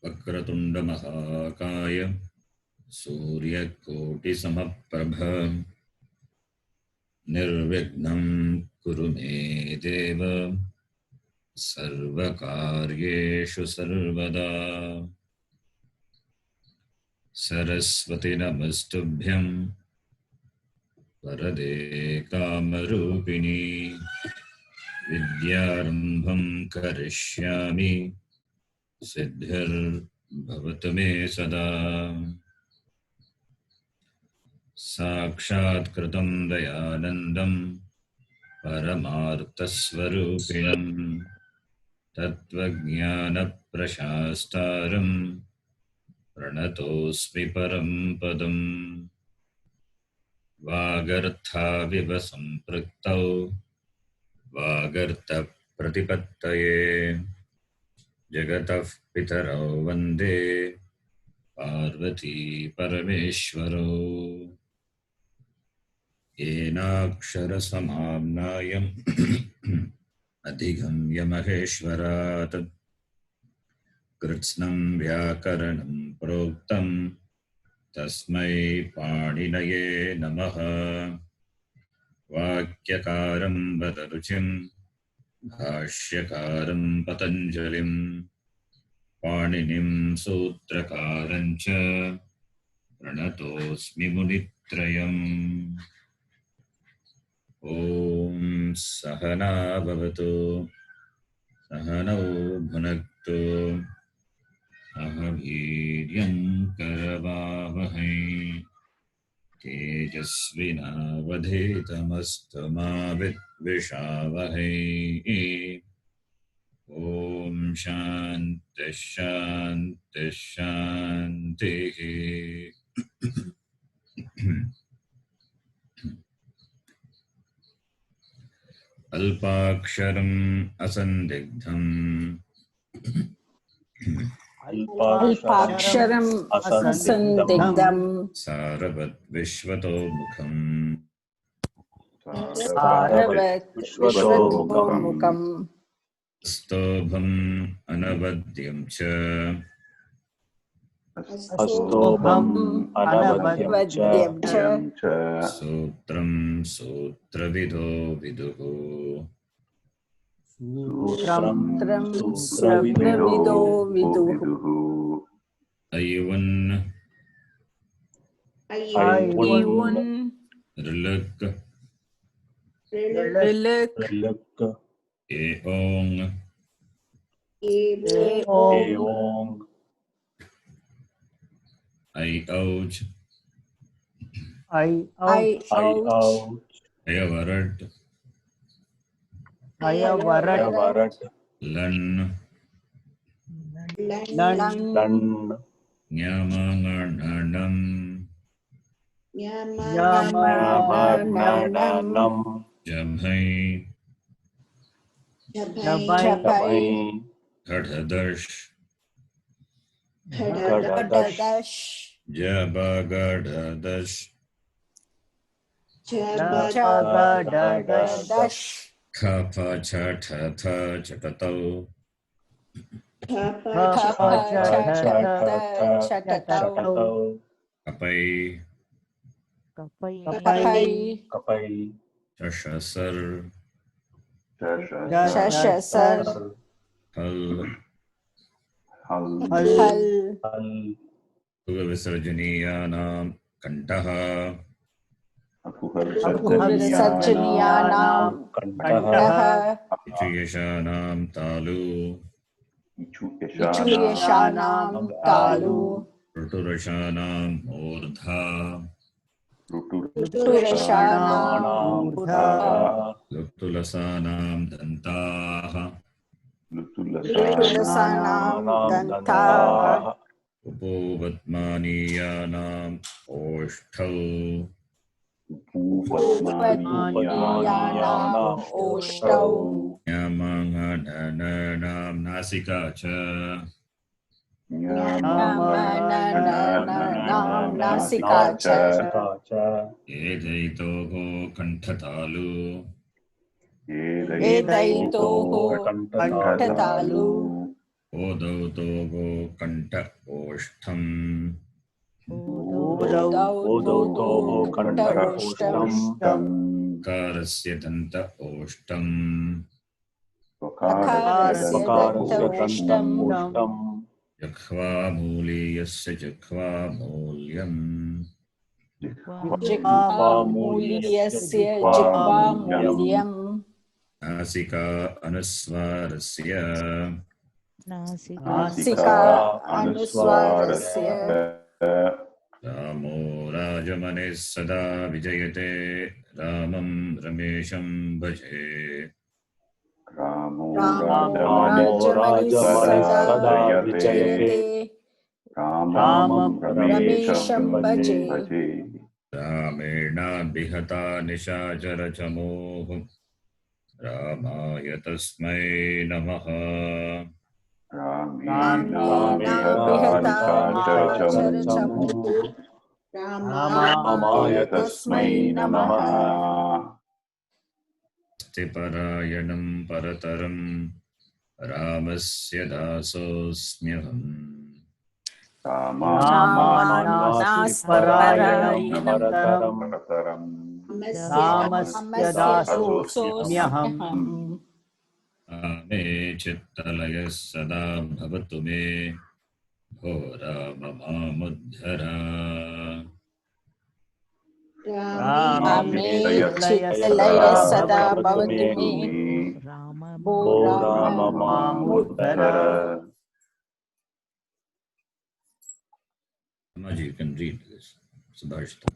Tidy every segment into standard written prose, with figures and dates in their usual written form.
वक्रतुंड महाकाय सूर्यकोटिसमप्रभ निर्विघ्नं कुरु मे देव सर्वकार्येषु सर्वदा। सरस्वती नमस्तुभ्यं वरदे कामरूपिणी विद्यारम्भं करिष्यामि सिद्धिर्भवतु मे सदा। साक्षात्कृतं दयानन्दं परमार्थस्वरूपिणं तत्त्वज्ञानप्रशास्तारं प्रणतोऽस्मि परं पदम्। वागर्थाविव सम्पृक्तौ वागर्थप्रतिपत्तये जगतः पितरौ वन्दे पार्वती परमेश्वरौ। येनाक्षरसमाम्नायम् अधिगम्य महेश्वरात् कृत्स्नं व्याकरणं प्रोक्तं तस्मै पाणिनये नमः। वाक्यकारं वदरुचिं भाष्यकारं पतञ्जलिं पाणिनिं सूत्रकारं च प्रणतोऽस्मि मुनित्रयम्। ॐ सहना भवतु सहनौ भुनक्तु सह वीर्यं करवावहै तेजस्विनावधीतमस्तु मा विद्विषावहै। ॐ शान्तिः शान्तिः शान्तिः। अल्पाक्षरम् असन्दिग्धम् अल्पाक्षरम् असन्दिग्धम् सारवत् विश्वतोमुखम् विश्वतोमुखम् स्तोभम् अनवद्यं च अनवद्यं च सूत्रं सूत्रविदो विदुः सूत्रविदो विदुः। अय्युन् ऋलक् एओङ् ऐऔज् अयवरट् लन् ञामाङणम् जभै घढदश् जबगढदश् खफ छठ थ चटतौ कपै चषसर् हल् विसर्जनीयानां कण्ठः इचुयशानां तालु ऋटुरशानां मूर्धा लुप्तुलसानां दन्ताः उपोवत्मानीयानाम् ओष्ठौ ञामाङणनां नासिका च एदैतोः कण्ठतालु कण्ठतालु ओदौतोगो कण्ठ ओष्ठम् ऊदौ कण्ठ ओष्ठम् कारस्य दन्त ओष्ठम् अकारस्य दन्त ओष्ठम् जह्वा मूलीयस्य जह्वा मूल्यम् जिह्वामूलीयस्य जिह्वामूल्यम् नासिका अनुस्वारस्य नासिका अनुस्वारस्य रामो राजमनिः सदा विजयते रामं रमेशं भजे रामो राजमनिः सदा विजयते रामं रमेशं भजे रामेणाभिहता निशाचरचमूः रामाय तस्मै नमः रामेणाभिहता निशाचरचमूः रामाय तस्मै नमः स्थिपरायणं परतरं रामस्य दासोऽस्म्यहम् रामानास्परायणं रामस्य दासोऽस्म्यहम् मे चित्तलयः सदा भवतु मे भो राम मामुद्धर रामे चित्तलयः सदा भवतु मे भो Ram मामुद्धर You can read this. Subhashita.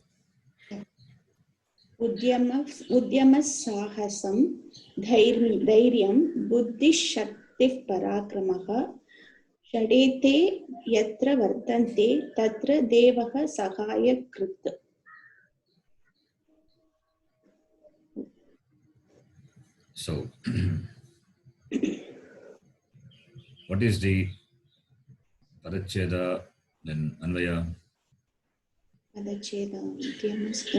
उद्यमसाहसं धैर्यं बुद्धिशक्तिः पराक्रमः षडेते यत्र वर्तन्ते तत्र देवः सहायकृत्. So, what is the Paracheda then Anvaya?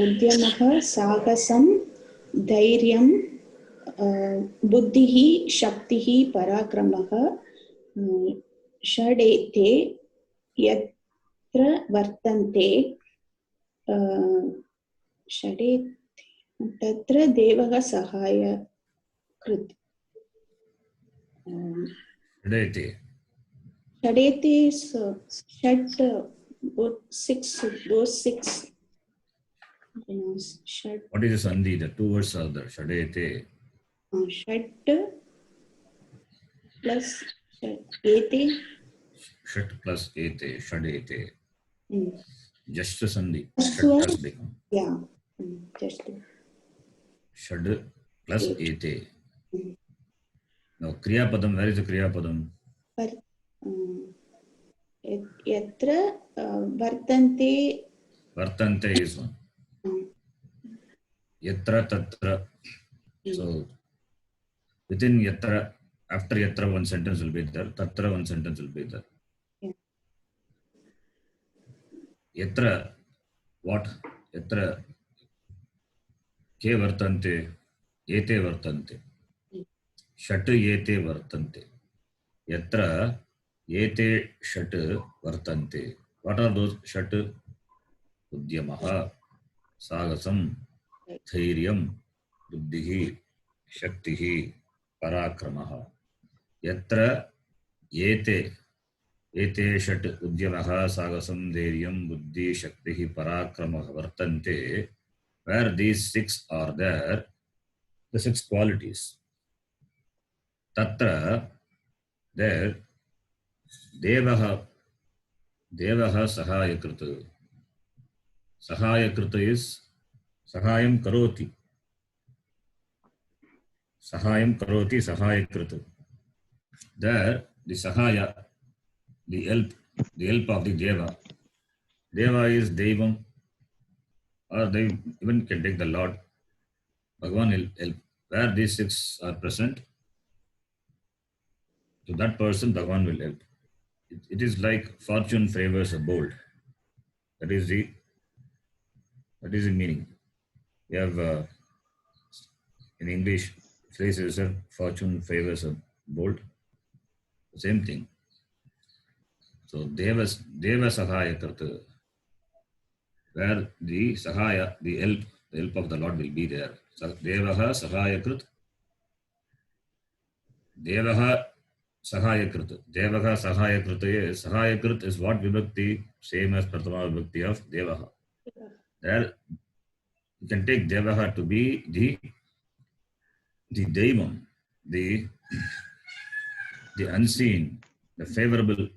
उद्यमः साहसं धैर्यं बुद्धिः शक्तिः पराक्रमः षडेते यत्र वर्तन्ते तत्र देवः सहायकृत्. षडेते. षडेते षट् those six. What is the sandhi? The two words are there. षडेते. Shat plus ete. Shat plus ete. षडेते. Just sandhi. Just Shat has become. Yeah. Just. Shad plus ete. Now, Kriya Padam. Where is the Kriya Padam? Yatra vartante. Vartante is one. Yatra tatra. So, within yatra, after yatra, one sentence will be there. Tatra, one sentence will be there. Yatra, what? Yatra, ke vartante, ete vartante. Shat ete vartante. Yatra, ete shat vartante. What are those shat? Udyamaha, sagasam, dhairyam, buddhihi, shaktihi, parakramaha. Yatra, ete षट् उद्यमः सागसं धैर्यं बुद्धि शक्तिः पराक्रमः वर्तन्ते. Where these six are there, the six qualities. Tatra, there, devah sahayakrit. Sahayakrit is sahayam karoti. Sahayam karoti sahayakrit. There, the sahaya, the help of the Deva. Deva is Devam, or they even can take the Lord. Bhagavan will help. Where these six are present, to that person Bhagavan will help. It is like fortune favors a bold. That is the meaning. We have in English phrases, fortune favors a bold. Same thing. So Deva Sahaya Krita, where the Sahaya, the help of the Lord will be there. Devaha Sahaya Krit. Devaha Sahaya Krit. Devaha Sahaya Krit is Sahaya Krit is what Vibhakti, same as Pratama Vibhakti of Devaha. There you can take Devaha to be the Devam, the unseen, the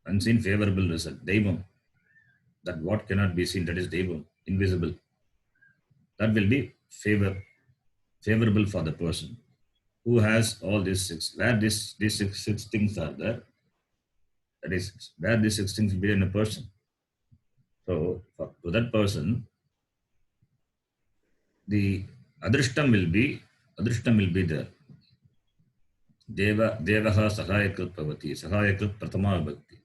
unseen favorable result. Devam. That what cannot be seen, that is Devam, invisible. That will be favorable for the person who has all these six. Where these six things are there, that is where these six things will be in a person. So to that person, the adrishtam will be there. Devaha sahayakrit bhavati, sahayakrit pratama bhakti.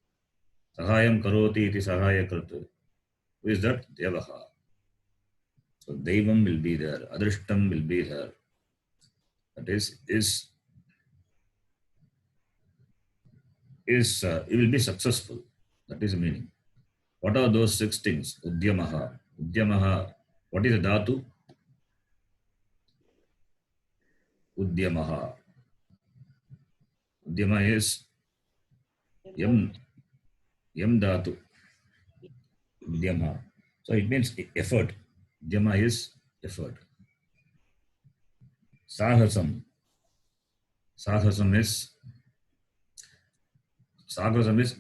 Sahayam karoti iti sahayakrit. Who is that? Devaha. So Devam will be there, adrishtam will be there. That is it will be successful. That is the meaning. What are those six things? Udyamaha. Udyamaha. What is the dhatu? Udyamaha. Udyama is yam dhatu. Udyama. So it means effort. Udyama is effort. Sahasam. Sahasam is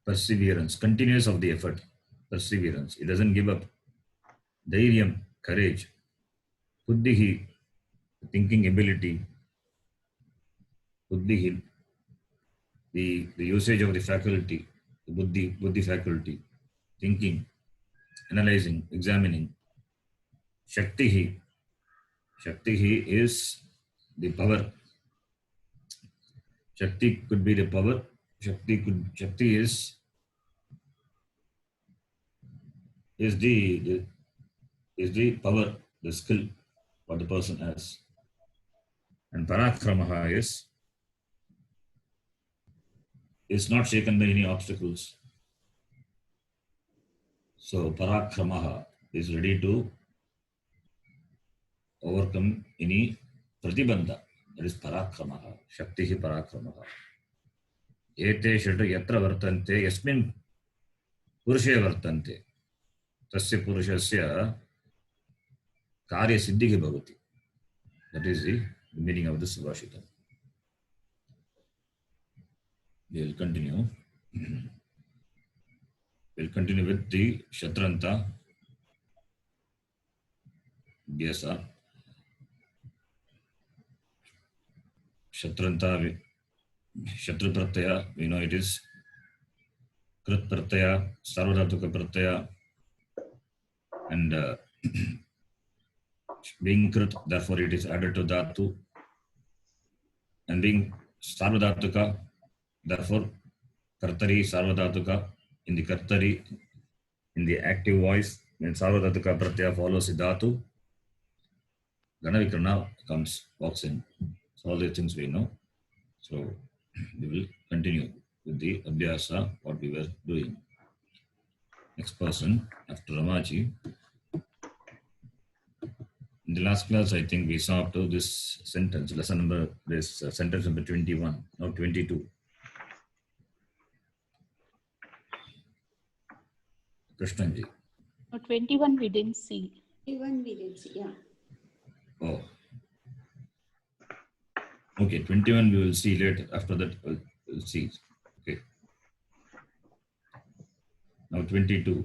perseverance, continuous of the effort, perseverance. It doesn't give up. Dhairyam, courage. Buddhihi, thinking ability. Buddhihi, the usage of the faculty, the buddhi faculty, thinking, analyzing, examining. Shaktihi is the power. Shakti could be the power. Shakti is the power, the skill what the person has. And Parakramaha is not shaken by any obstacles. So Parakramaha is ready to overcome any pratibandha. That is Parakramaha. Shaktihi Parakramaha. Ete shadu yatra vartante yasmin purushe vartante. Tasya purushasya karya siddhihi bhavati. That is the meaning of this Subhashita. We will continue. We'll continue with the Shatranta Vyasa. Shatranta Shatru Pratyaya, we know it is Krit Pratyaya, Sarvadhatuka Pratyaya, and being Krit, therefore it is added to Dhatu, and being Sarvadhatuka, therefore Kartari, Sarvadhatuka, in the Kartari, in the active voice, when Sarvadhatuka Pratyaya follows the Dhatu, Ganavikarna walks in. So all these things we know. So we will continue with the Abhyasa, what we were doing. Next person, after Ramaji. In the last class, I think we saw up to this sentence, sentence number 21, now 22. Krishnanji. 21 we didn't see. 21 we did see, yeah. Oh. Okay, 21 we will see later. After that, we'll see. Okay. Now 22.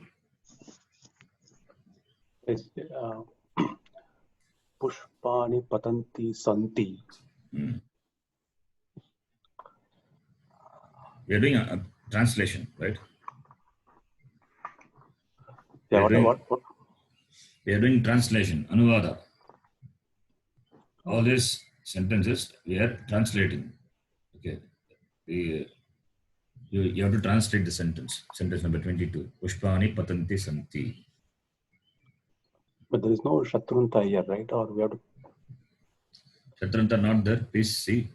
Pushpani patanti santi. We are doing a translation, right? Yeah, what? We are doing translation, Anuvada. All these sentences we are translating. Okay. You have to translate the sentence. Sentence number 22. Pushpani patanti santi. But there is no Shatrunta here, right? Or we have to... Shatrunta not there. Please see.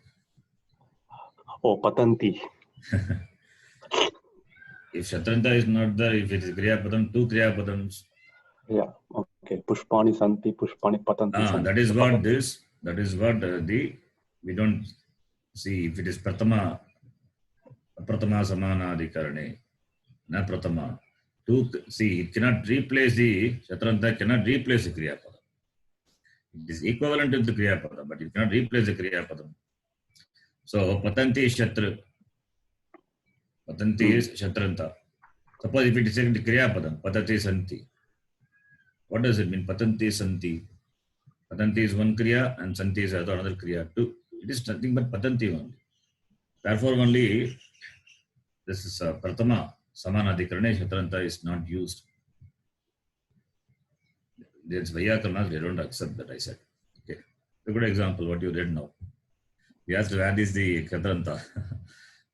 Oh, patanti. If Shatranta is not there, if it is Kriya Padam, two Kriya Padams. Yeah. Okay. Pushpani santi, pushpani patanti santi. That is what this. That is what we don't see if it is Pratama Samanadikarane, na Pratama. See, it cannot replace the Shatranta, cannot replace the Kriya Padam. It is equivalent to the Kriya Padam, but it cannot replace the Kriya Padam. So, Patanti is Shatra. Patanti is Shatranta. Suppose if it is taken to Kriya Padam, Patati Santi. What does it mean? Patanti Santi. Patanti is one Kriya and Santi is another Kriya. Two. It is nothing but Patanti only. Therefore, only this is Pratama Samanadikarane Shatranta is not used. There's Vyakarna, they don't accept that, I said. Okay. A good example, what you read now. We have to add is the Shatranta.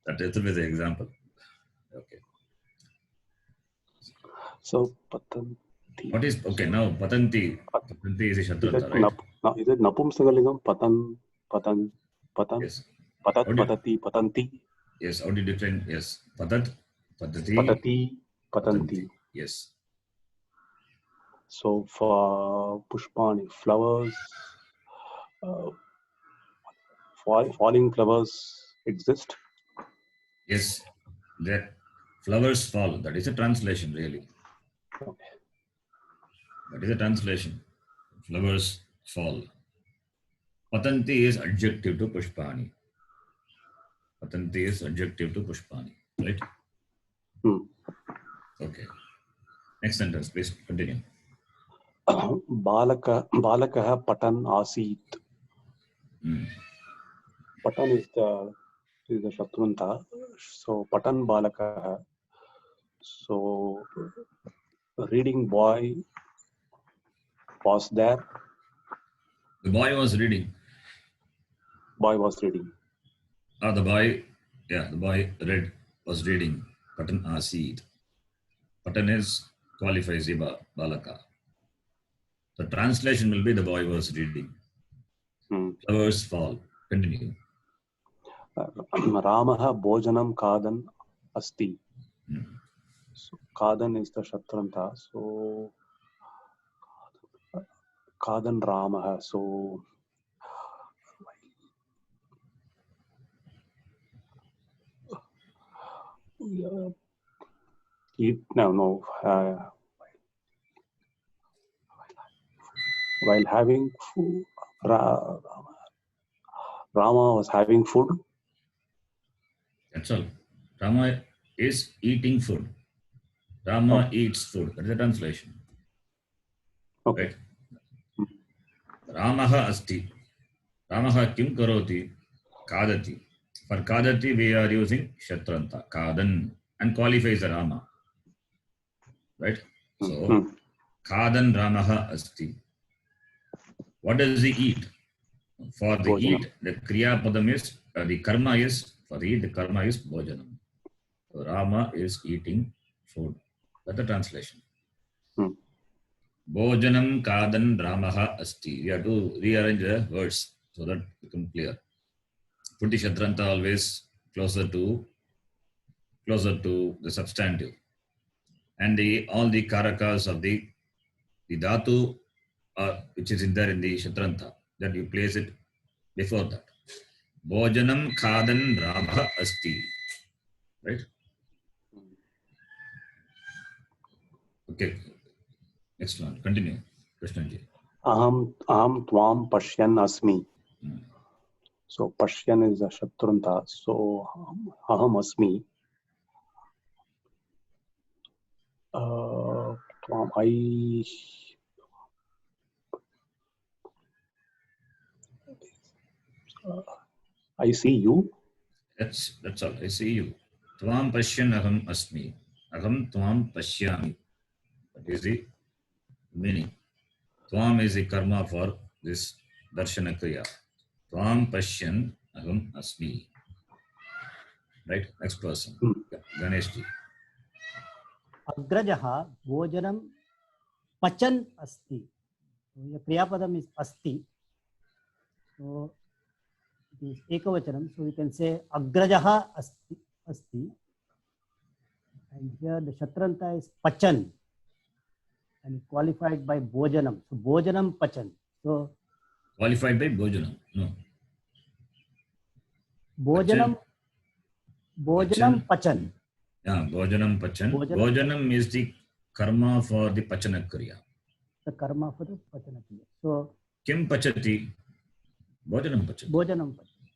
That will be the example. Okay. So patanti. What is, okay, now Patanti. Patanti is a Shatranta, right? Is it Napumsakalingam? Patan. Yes. Patat, How do you- patati, patanti. Yes, how do you define? Yes. Patat, Patati, Patati, patanti. Yes. So for pushpani, flowers, falling flowers exist. Yes. That flowers fall. That is a translation, really. Okay. That is a translation. Flowers fall. Patanti is adjective to Pushpani. Patanti is adjective to Pushpani. Right? Okay. Next sentence, please continue. Balakah patan asit. Patan is the Shatrunta. So patan balakah. So reading boy was there. The boy was reading. Boy was reading. The boy read, was reading. Patan asid. Patan is qualifies the balaka. The translation will be the boy was reading. Flowers fall. Continue. Ramaha bojanam kadan asti. So kadan is the Shatranta. So kadan Ramaha. So while having food, Rama was having food. That's all. Rama is eating food. Rama eats food. That is the translation. Okay. Right? Ramaha asti. Ramaha kim karoti? Kadati. For kadati, we are using Shatranta. Kadan. And qualifies the Rama. Right? So, Kadan Ramaha asti. What does he eat? For the eat, the Kriya Padam is, the karma is, for the eat, the karma is Bhojanam. So Rama is eating food. That's the translation. Bhojanam Kadan Ramaha asti. We have to rearrange the words so that it becomes clear. Put the Shatranta always closer to the substantive. And all the karakas of the dhatu which is in there in the Shatranta, that you place it before that. Bhojanam Khadan Rama Asti. Right? Okay. Next one. Continue. Krishnanji. Aham tvam pashyan asmi. So pashyan is a Shatrunta. So aham asmi. Tvam I see you. That's all. I see you. Tvam Pashyan Aham Asmi. Aham Tvam Pashyami. That is the meaning. Tvam is the karma for this Darshana Kriya. Tvam Pashyan Aham Asmi. Right? Next person. Ganesh ji. Agrajaha Bhojanam Pachan Asti. The Kriyapadam is Asti. So it is Ekavachanam. So we can say Agrajaha Asti. And here the Shatranta is Pachan and qualified by Bhojanam. So Bhojanam Pachan. So Qualified by Bhojanam. No. Bhojanam Pachan. Yeah, Bhojanam Pachan. Bhojanam is the karma for the Pachana Kriya. The karma for the Pachana Kriya. So Kim Pachati? Bhojanam Pachati. Bhojanam Pachan.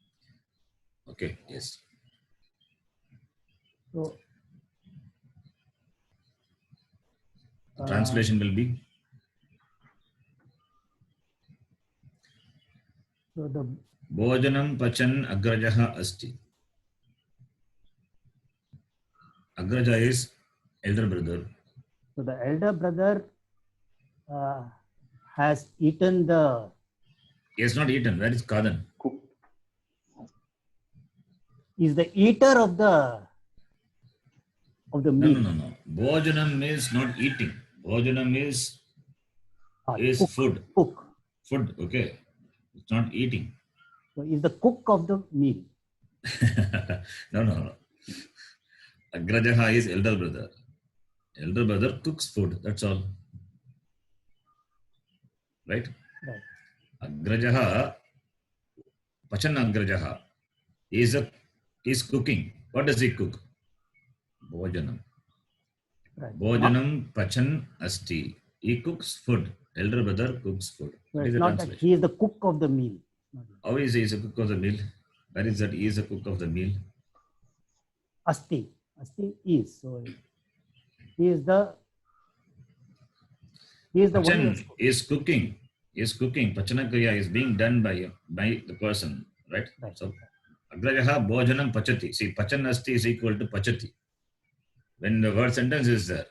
Okay, yes. So The translation will be so the Bhojanam Pachan Agrajaha Asti. Agraja is elder brother. So the elder brother has eaten the. He has not eaten. Where is Kadan? Is the eater of the meal. No. Bhojanam means not eating. Bhojanam is Cook, food. Cook. Food, okay. It's not eating. So is the cook of the meal. No. Agrajaha is elder brother. Elder brother cooks food. That's all. Right? Right. Agrajaha, Pachan Agrajaha is cooking. What does he cook? Bhojanam. Right. Bhojanam Pachan Asti. He cooks food. Elder brother cooks food. So What is it's the not that translation? he is the cook of the meal. How is he a cook of the meal? Where is that he is a cook of the meal? Asti is. So he is the one who Pachan is cooking. Pachana Kriya is being done by the person. Right? Right. So Agrajaha Bhojanam Pachati. See, Pachan Asti is equal to Pachati. When the word sentence is there,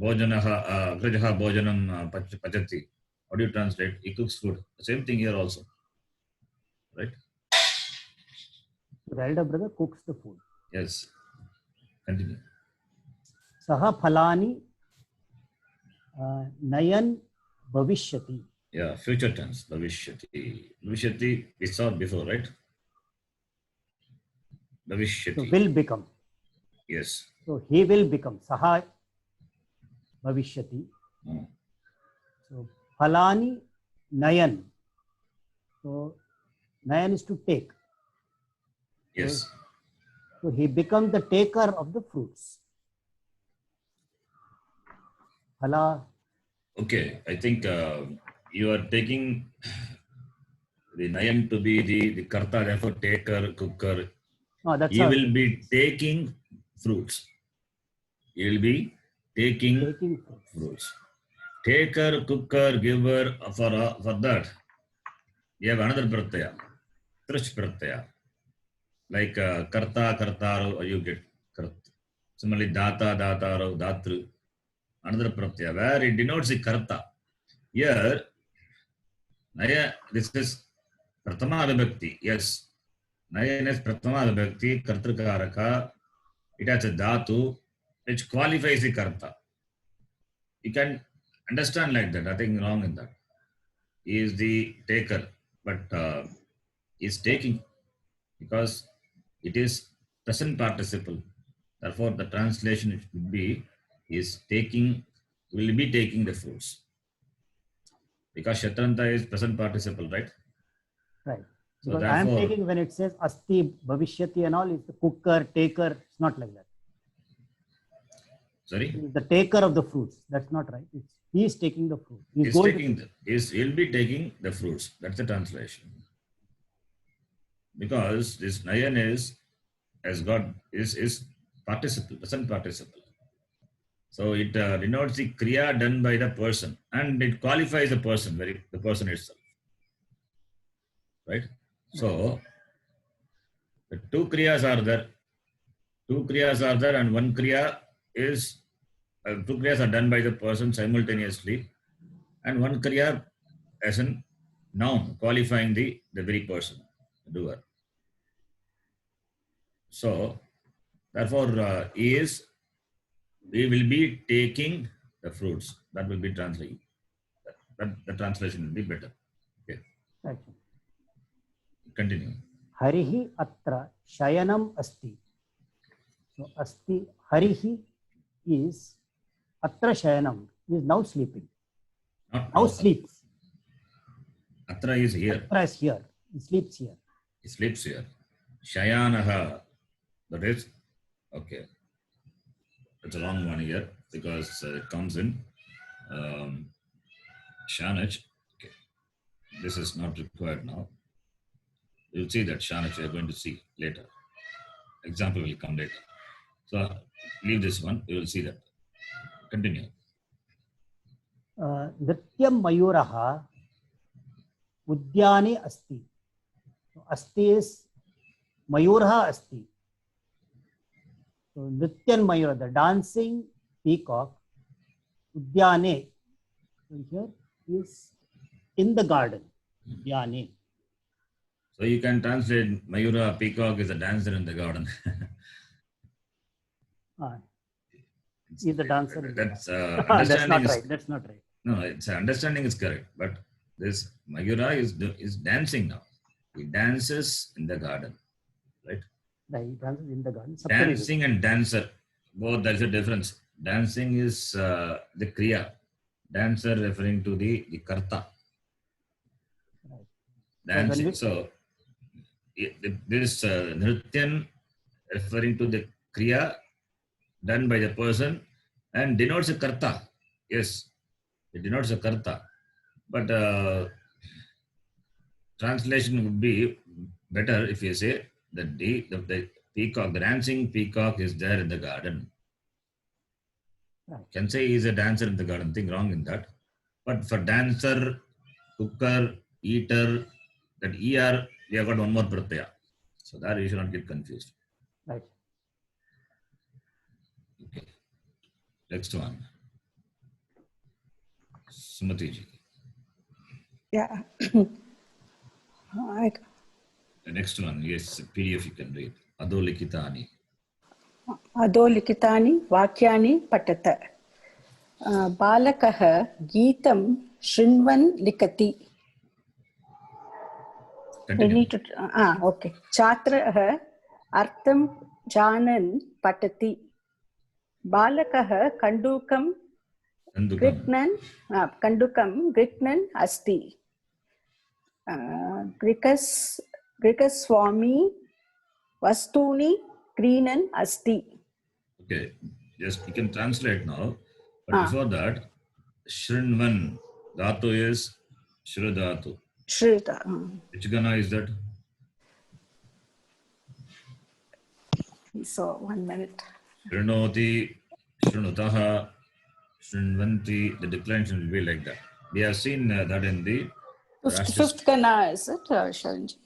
Bhojanaha, Agrajaha Bhojanam Pachati. How do you translate? He cooks food. Same thing here also. Right? the elder brother cooks the food. Yes. Continue. Saha phalani nayan bhavishyati. Yeah, future tense. Bhavishyati. Bhavishyati we saw before, right? So Bhavishyati. will become. Yes. So he will become. Saha bhavishyati. Hmm. So phalani nayan. So nayan is to take. Yes. So he becomes the taker of the fruits. Phala. Okay, I think you are taking the Nayan to be the Karta, therefore taker, cooker. No, that's He how will be taking fruits. He will be taking taking fruits. fruits. Taker, cooker, giver, for that, you have another pratyaya, trish pratyaya. Like karta, kartaro, you get kart. Similarly, data, dataro, datru. Another pratyaya, where it denotes the karta. Here, Naya, this is Pratama Vibhakti. Yes. Nayan is Pratama Vibhakti, Kartakaraka. It has a dhatu which qualifies the karta. You can understand like that. Nothing wrong in that. He is the taker, but he is taking because it is present participle. Therefore, the translation should be is taking, will be taking the fruits. Because Shatranta is present participle, right? Right. So Because I am therefore, taking when it says asti, bhavishyati and all, it's the cooker, taker. It's not like that. sorry? He is the taker of the fruits. That's not right. He is taking the fruit. He'll be taking the fruits. That's the translation. Because this Nayan is participle, present participle. So it denotes the kriya done by the person and it qualifies the person, the person itself. Right? So the two kriyas are there. And one kriya is, two kriyas are done by the person simultaneously. And one kriya as a noun qualifying the very person, the doer. So, therefore, we will be taking the fruits. That will be translated. The translation will be better. Okay, Right. continue. Harihi atra shayanam asti. So asti harihi is Atra Shayanam, is now sleeping. Not Now now. sleeps. Atra is here. Atra is here. He sleeps here. He sleeps here. Shayanaha. That is, okay. It's a long one here because it comes in Shanach. Okay. This is not required now. You'll see that Shanach we are going to see later. Example will come later. So leave this one. You will see that. Continue. Nrityam Mayuraha Udyane Asti. So, Asti is Mayuraha Asti. So Nrityan Mayura, the dancing peacock, Udyane. So here is in the garden. Udyane. So you can translate Mayura, peacock is a dancer in the garden. Is the dancer. In the That's garden. That's understanding not is right. That's not right. no. It's understanding is correct, but this Mayura is dancing now. He dances in the garden, right? Right, he dances in the garden. Dancing and dancer, both there is a difference. Dancing is the kriya. Dancer referring to the karta. Right. Dancing. So this nrityan referring to the kriya done by the person and denotes a karta. Yes, it denotes a karta. But translation would be better if you say that the peacock, the dancing peacock is there in the garden. Right. Can say he is a dancer in the garden, nothing wrong in that. But for dancer, cooker, eater, that ER, we have got one more pratyaya. So that you should not get confused. Right. Okay. Next one. Sumati ji. Yeah. The next one, yes, PDF you can read. Adolikitani. अधोलिखितानि वाक्यानि पठत बालकः गीतं शृण्वन् लिखति Continue. Okay छात्रः अर्थं जानन् पठति बालकः कन्दुकं गृह्णन् अस्ति गृहस्वामी वस्तूनि क्रीणन् अस्ति. Okay, yes, you can translate now. But before that, Shrinvan, Dhatu is Shru Dhatu. Shrita. Which Gana is that? So 1 minute. Shrinoti, Shrunutaha, Shrinvanti, the declension will be like that. We have seen that in the Fifth Gana, is it, Sharanji?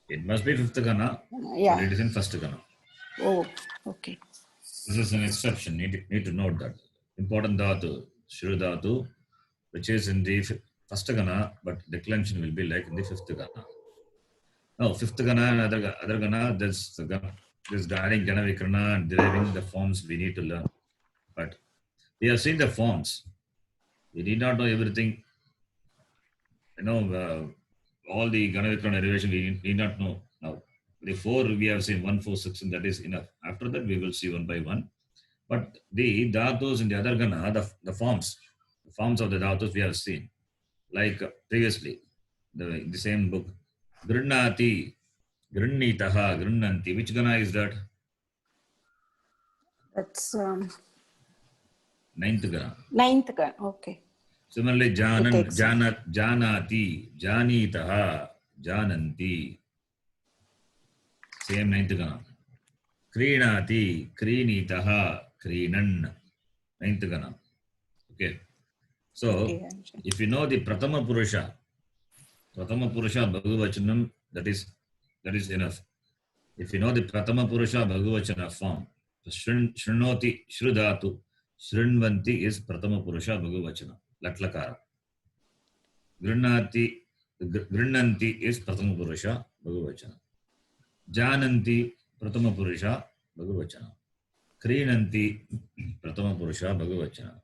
It must be fifth Gana, Yeah. but it is in first Gana. Oh, okay. This is an exception. Need to note that. Important Dhatu, Shru Dhatu, which is in the first Gana, but declension will be like in the fifth Gana. Now, fifth Gana and other Gana, this guiding Gana Vikrana and deriving the forms we need to learn. But we have seen the forms. We need not know everything. You know, all the Gana Vikrana derivation we need not know now. The 4 we have seen 1, 4, 6, and that is enough. After that, we will see one by one. But the dhatus in the other Gana, the forms of the dhatus we have seen, like previously, the same book. Grinnati, Grinnitaha, Grinnanti. Which Gana is that? That's 9th Gana. 9th Gana. Okay. Similarly, takes- Janati, Janitaha, Jananti. Same 9th Gana. Krinati, Krinitaha, Krinan. 9th Gana. Okay. So, Yeah. if you know the Pratama Purusha Bhagavachanam, that is enough. If you know the Pratama Purusha Bhagavachana form, so Shrunoti, Shrudhatu, Shrinvanti is Pratama Purusha Bhagavachana, Latlakara. Grinnanti is Pratama Purusha Bhagavachana. Jananti, Pratama Purusha Bhagavachana. Krinanti, Pratama Purusha Bhagavachana.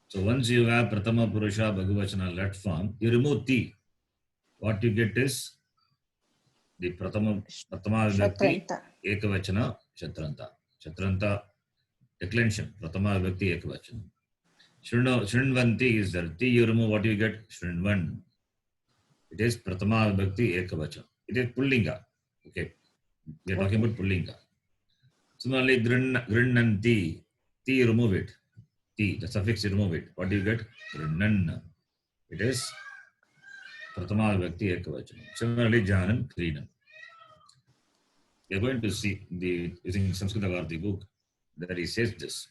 So once you have Pratama Purusha Bhagavachana let form, you remove ti. What you get is the Pratama Vibhakti Shatranta. Ekavachana Shatranta. Shatranta declension. Pratama Vibhakti Ekavachanam. Shrinvanti is there. Ti you remove, what you get? Shrinvan. It is Pratama Vibhakti Ekavachanam. It is Pullinga. Okay. We are talking about Pullinga. Similarly, Grinnanti. Ti you remove it. Ti, the suffix you remove it. What do you get? Grinnan. It is Pratama Vibhakti Ekavachanam. Similarly, Janam, Krinan. We are going to see using Samskrita Bharati book that he says this.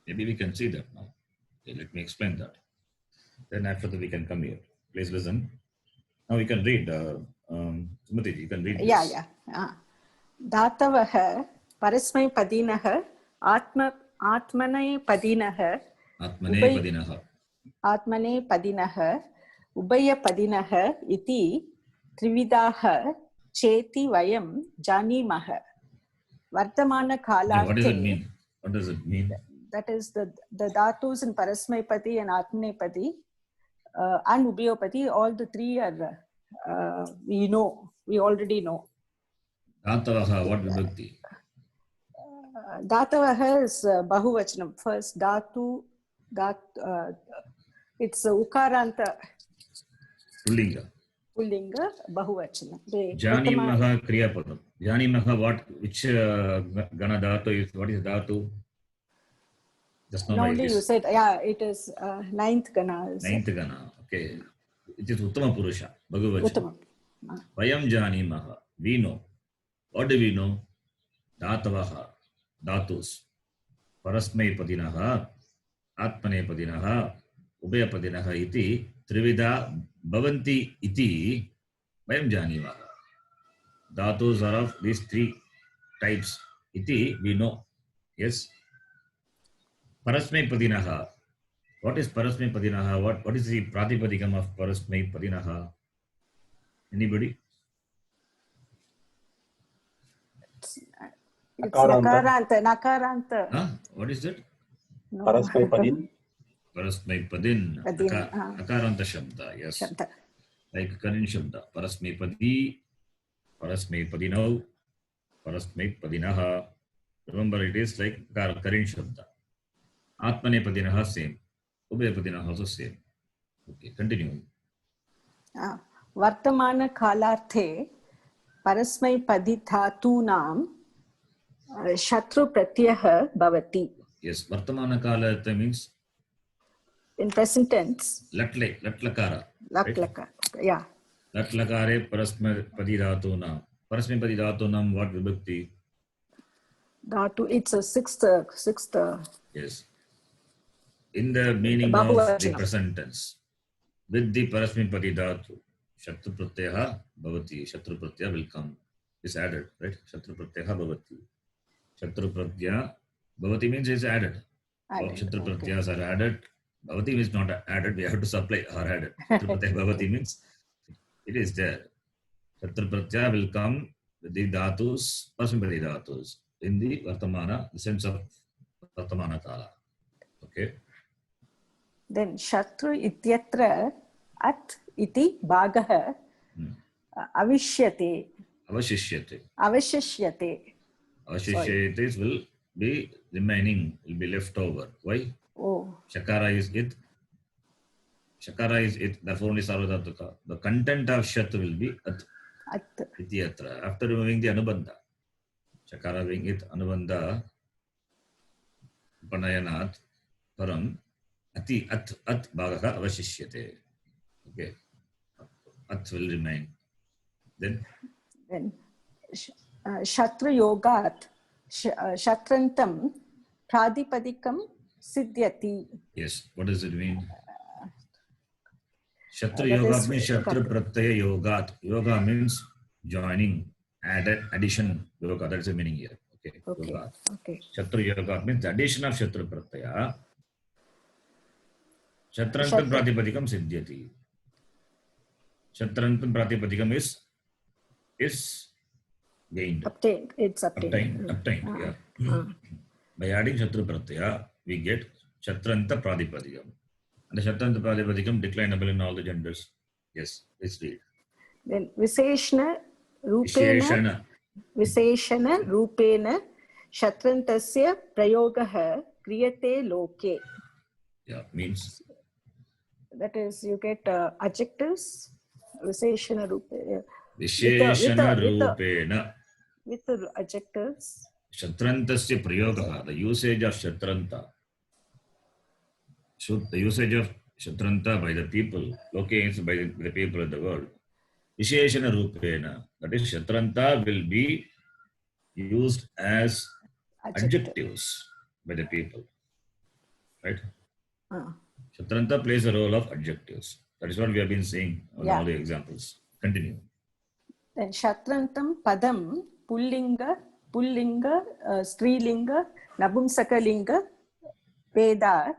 Maybe we can see that now. Okay, let me explain that. Then after that we can come here. Please listen. Now we can read. Sumati, you can read this. Yeah. Dhatavah parasmai padinah atmane padinah Atmane padinah ubaya padinah iti trividah cheti vayam janimah. Vartamana kalarte. What does it mean? What does it mean? That is the dhatus in Parasmaipadi and Atmanepadi and Ubhayopadi, all the three are, we already know. Dhatavaha, what vibhakti? Dhatavaha is Bahuvachanam. First, dhatu, it's Ukaranta Pullinga. Pullinga, Bahuvachanam. Janimaha Kriyapadam. Janimaha, what? Which Gana Dhatu is? What is Dhatu? Just now only you said, it is ninth Gana. Ninth Gana, okay. It is Uttama Purusha, Bhagavachanam. Uttama. Vayam Janimaha, we know. What do we know? Dhatavaha, Dhatus. Parasmai Padinaha, Atmane Padinaha, Ubhaya Padinaha iti, Trivida Bhavanti iti, Vayam Janimaha. Dhatus are of these three types. Iti, we know. Yes. Parasmai Padinaha. What is Parasmai Padinaha? What is the Pratipadikam of Parasmai Padinaha? Anybody? It's Nakaranta. Huh? What is that? No. Parasmai Padin. Parasmai Padin. Padin, Nakaranta Shabda. Yes. Shabda. Like Karin Shabda. Parasmai Padi. Parasmai Padinau. Parasmai Padinaha. Remember, it is like Karin Shabda. Atmane Padinaha same. Ubhaya Padinaha also same. Okay, continue. Vartamana kalarte parasmai padithatunam shatru pratyah bhavati. Yes, Vartamana Kalartha means in present tense. Latlakara. Latlaka. Yeah. Latlakare Parasmai Padidhatunam. Parasmai Padidhatunam, what vibhakti? Dhatu, it's a sixth. Yes. In the meaning of the present tense, with the Parasmai Padidhatu, Shatru Pratyaha Bhavati. Shatru Pratyaya will come. It's added, right? Shatru Pratyaha Bhavati. Shatru Pratyaya Bhavati means it's added. Shatru Pratyayas are added. Bhavati means not added. We have to supply or added. Shatru Pratyaya Bhavati means it is there. Shatru Pratyaya will come with the dhatus, Parasmai Padidhatus, in the Vartamana, the sense of Vartamana Kala. Okay. Then Shatru ityatra at iti bhagah avishyate. Avashishyate. Avashishyate. Avashishyate will be remaining, will be left over. Why? Oh. Shakara is it. Shakara is it. Therefore, only Sarvadhatuka. The content of Shat will be at. Ityatra. After removing the Anubandha. Shakara being it, Anubandha, Panayanat, Param, Ati, at Bhagaha Avashishyate. Okay. At will remain. Then Shatra Yogat, Shatrantam, Pradipadikam, Siddhyati. Yes. What does it mean? Shatra Yoga means Shatra Pratyaya Yogat. Yoga means joining, addition. Yoga, that's the meaning here. Okay. Yoga. Okay. Shatra Yoga means the addition of Shatra Pratyaya. Shatrantam Pratipadikam Siddhyati. Shatrantam Pratipadikam is gained. Obtained. It's obtained. Obtained, yeah. By adding Shatru Pratyaya, we get Shatranta Pratipadikam. And the Shatranta Pratipadikam declinable in all the genders. Yes, let's read. Then Visheshana Rupena शत्रन्तस्य प्रयोगः क्रियते लोके. Yeah, means That is, you get adjectives, Visheshana Rupe, Visheshana Rupena. with the adjectives. Shatrantasya prayogaha, the usage of Shatranta. The usage of Shatranta by the people, locates by the people of the world. Visheshana Rupena, that is, Shatranta will be used as adjectives by the people. Right? Shatranta plays the role of adjectives. That is what we have been saying on all the examples. Continue. Then Shatrantam Padam Pullinga, Strilinga, Nabumsakalinga, Vedat,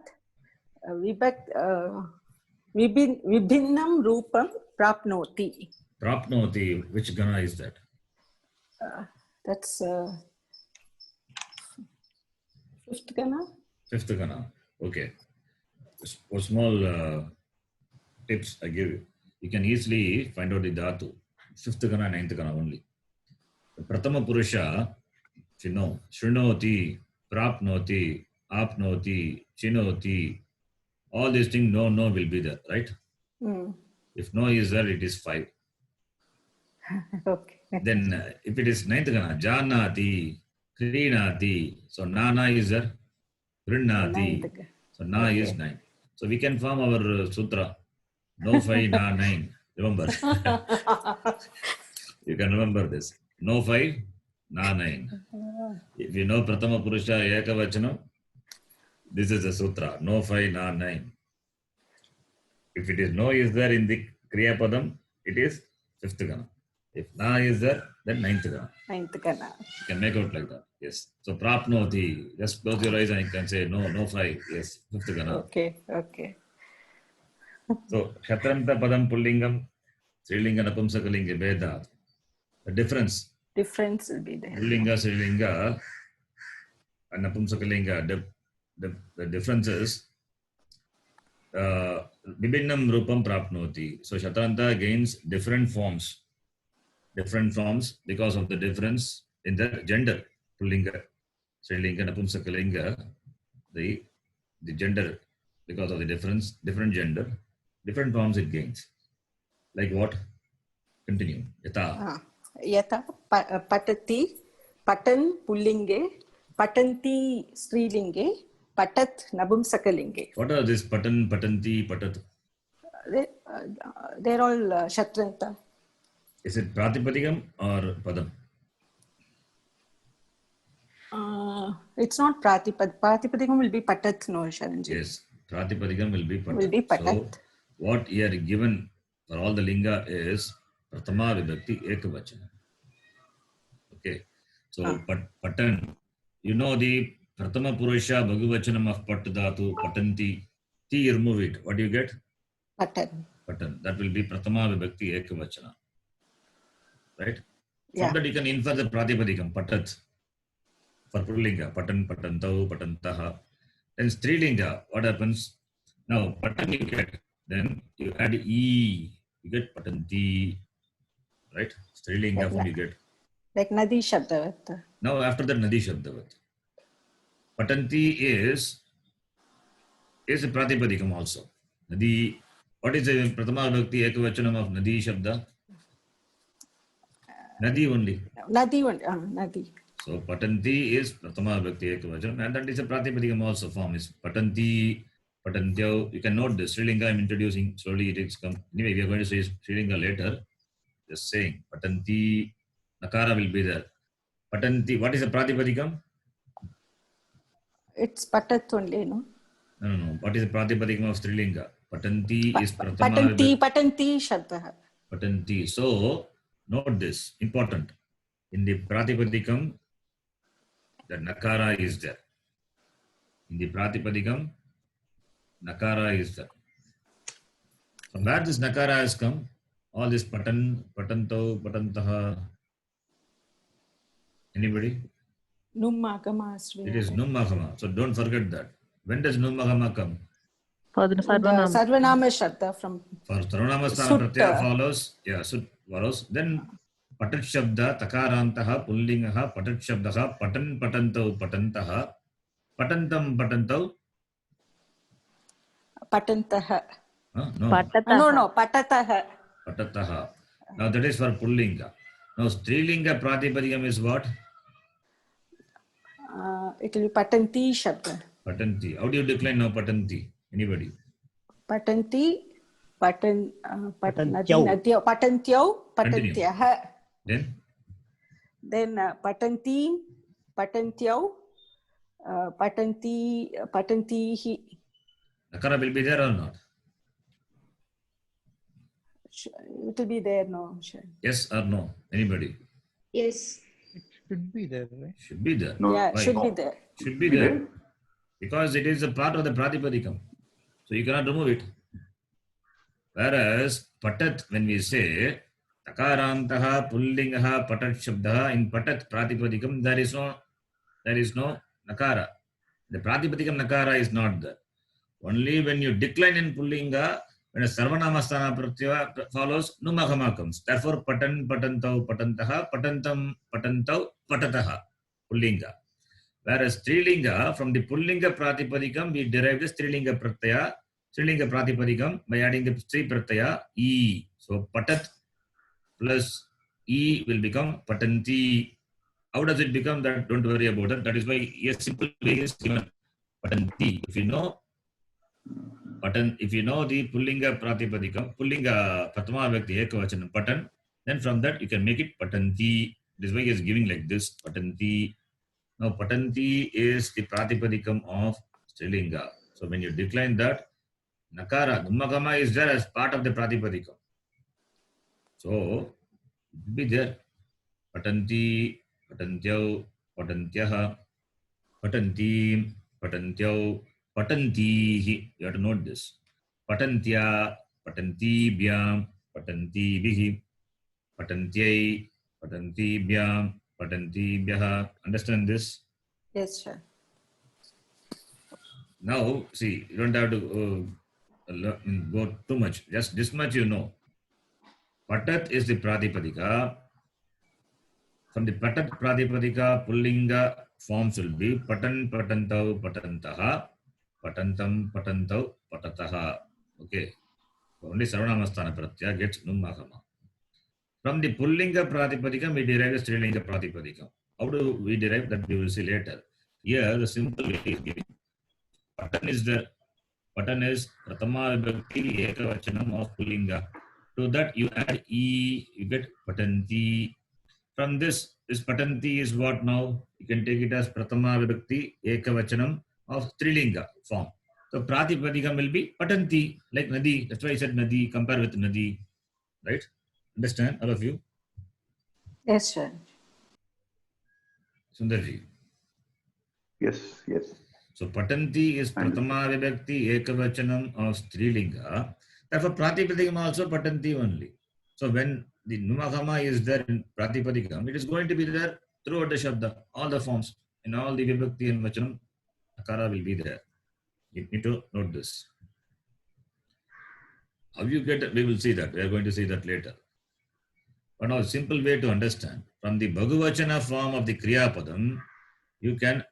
Vibhinnam Rupam Prapnoti. Prapnoti, which gana is that? That's fifth gana. Fifth gana. Okay. For small tips I give you. You can easily find out the dhatu. Fifth gana, ninth gana only. The Pratama Purusha, if you know, Shrunoti, Prapnoti, Apnoti, Chinoti, all these things, no will be there, right? If no is there, it is 5. Okay. Then if it is ninth gana, Janati, Krinati, so Nana is there, Rinnati, so Na is 9. So we can form our sutra, no 5, Na 9. Remember? You can remember this. No 5, Na 9. If you know Pratama Purusha Ekavachanam, this is the sutra. No 5, Na 9. If it is no is there in the Kriya Padam, it is fifth gana. If Na is there, then ninth gana. Ninth gana. You can make out like that. Yes. So Prapnoti, just close your eyes and you can say no 5. Yes, fifth gana. Okay. So Shatranta Padam Pullingam, Srilinga Napumsakalinga Vedat. The difference will be there. Pullinga, Srilinga, and Napumsakalinga. The difference is Vibhinnam Rupam Prapnoti. So Shatranta gains different forms because of the difference in the gender. Pullinga, Srilinga, Napumsakalinga, the gender, because of the different gender, different forms it gains. Like what? Continue. Yata. Yata patati, patan pullinge, patanti strilinge, patat nabumsakalinge. What are this patan, patanti, patat? They're all Shatranta. Is it Pratipadikam or Padam? It's not Pratipad. Pratipadikam will be patat, no, Sharanji. Yes, Pratipadikam will be patat. So what here given for all the linga is Pratama Vibhakti Ekavachana. Okay. So patan, you know the Pratama Purusha Bhagavachanam of Pat Dhatu, patanti, ti remove it. What do you get? Patan. That will be Pratama Vibhakti Ekavachana. Right? From that you can infer the Pratipadikam, patat. For Pullinga, patan, patantau, patantaha. Then Strilinga, what happens? Now, patan you get, then you add E, you get patanti, right? Strilinga form you get. Like Nadi Shabdavat. Now, after that, Nadi Shabdavat. Patanti is a Pratipadikam also. Nadi, what is the Pratama Vibhakti Ekavachanam of Nadi Shabda? Nadi only. Nadi. So patanti is Pratama Vibhakti Ekavachanam, and that is a Pratipadikam also form is patanti, patantyau. You can note this. Srilinga I'm introducing slowly. It is come. Anyway, we are going to say Srilinga later. Just saying patanti, nakara will be there. Patanti. What is a Pratipadikam? It's patat only, no? No. What is the Pratipadikam of Srilinga? Patanti is Pratama. Patanti Shabda. Patanti. So note this. Important. In the Pratipadikam, the nakara is there. In the Pratipadikam, nakara is there. From where this nakara has come, all this patan, patantau, patantaha. Anybody? Nummagama. It is nummagama. So don't forget that. When does nummagama come? For the Sarvanama. Sarvanama Shabda from. For Sarvanama Sthana Pratyaya follows. Yeah, so follows. Then Patat Shabda, Takarantah, Pullingah, Patat Shabdaha, Patan Patantau, Patantaha, Patantam Patantau. Patantah. No, No, Patataha. no, Patatah. Patataha. Now that is for Pullinga. Now Strilinga Pratipadikam is what? It will be Patanti Shabda. Patanti. How do you decline now Patanti? Anybody? Patanti, Patan, Patantyau. Nadyau, Patantyau, Continue. Patantyah. Then Patanti, Patantyau, Patantihi. Nakara will be there or not? It will be there, no? Sure. Yes or no? Anybody? Yes. Should be there, right? Should be there. No. Yeah, Why? should be there. Should be there. Because it is a part of the Pratipadikam. So you cannot remove it. Whereas Patat, when we say Takarantaha, Pullingaha, Patat Shabdaha, in Patat Pratipadikam, there is no Nakara. The Pratipadikam Nakara is not there. Only when you decline in Pullinga, when a Sarvanamasthana Pratyaya follows, Numagama comes. Therefore, Patan, Patantau, Patantaha, Patantam, Patantau, Patataha, Pullinga. Whereas Strilinga, from the Pullinga Pratipadikam, we derive the Strilinga Pratyaya, Strilinga Pratipadikam by adding the Stri Pratyaya, E. So, Patat plus E will become Patanti. How does it become that? Don't worry about that. That is why a simple way is given Patanti. If you know the Pullinga Pratipadikam, Pullinga Pratama Vyakti Ekavachanam Patan, then from that you can make it Patanti. This way he is giving like this, Patanti. Now Patanti is the Pratipadikam of Strilinga. So when you decline that, Nakara, Numagama is there as part of the Pratipadikam. So it will be there. Patanti, Patantyau, Patantyah, Patantim, Patantyau, Patantihi. You have to note this. Patantya, Patantibhyam, Patantibihi, Patantyai, Patantibhyam, Patantibhyaha. Understand this? Yes, sir. Now, see, you don't have to go too much. Just this much you know. Patat is the Pratipadika. From the Patat Pratipadika, Pullinga forms will be Patan, Patantau, Patantaha, Patantam, Patantau, Patataha. Okay. Only Sarvanamasthana Pratyaya gets Numagama. From the Pullinga Pratipadika, we derive the Strilinga Pratipadika. How do we derive that? We will see later. Here, the simple way is given. Patan is there. Patan is Pratama Vibhakti Ekavachanam of Pullinga. To that you add E, you get Patanti. From this Patanti is what now? You can take it as Pratama Vibhakti Ekavachanam of Strilinga form. So Pratipadikam will be Patanti, like Nadi. That's why I said Nadi, compare with Nadi. Right? Understand, all of you? Yes, sir. Sundarji. Yes, yes. So Patanti is Pratama Vibhakti Ekavachanam of Strilinga. Therefore Pratipadikam also Patanti only. So when the Numagama is there in Pratipadikam, it is going to be there throughout the Shabda, all the forms. In all the Vibhakti and Vachanam, Akara will be there. You need to note this. How you get it, we will see that. We are going to see that later. But now, a simple way to understand, from the Bhagavachana form of the Kriya Padam, you can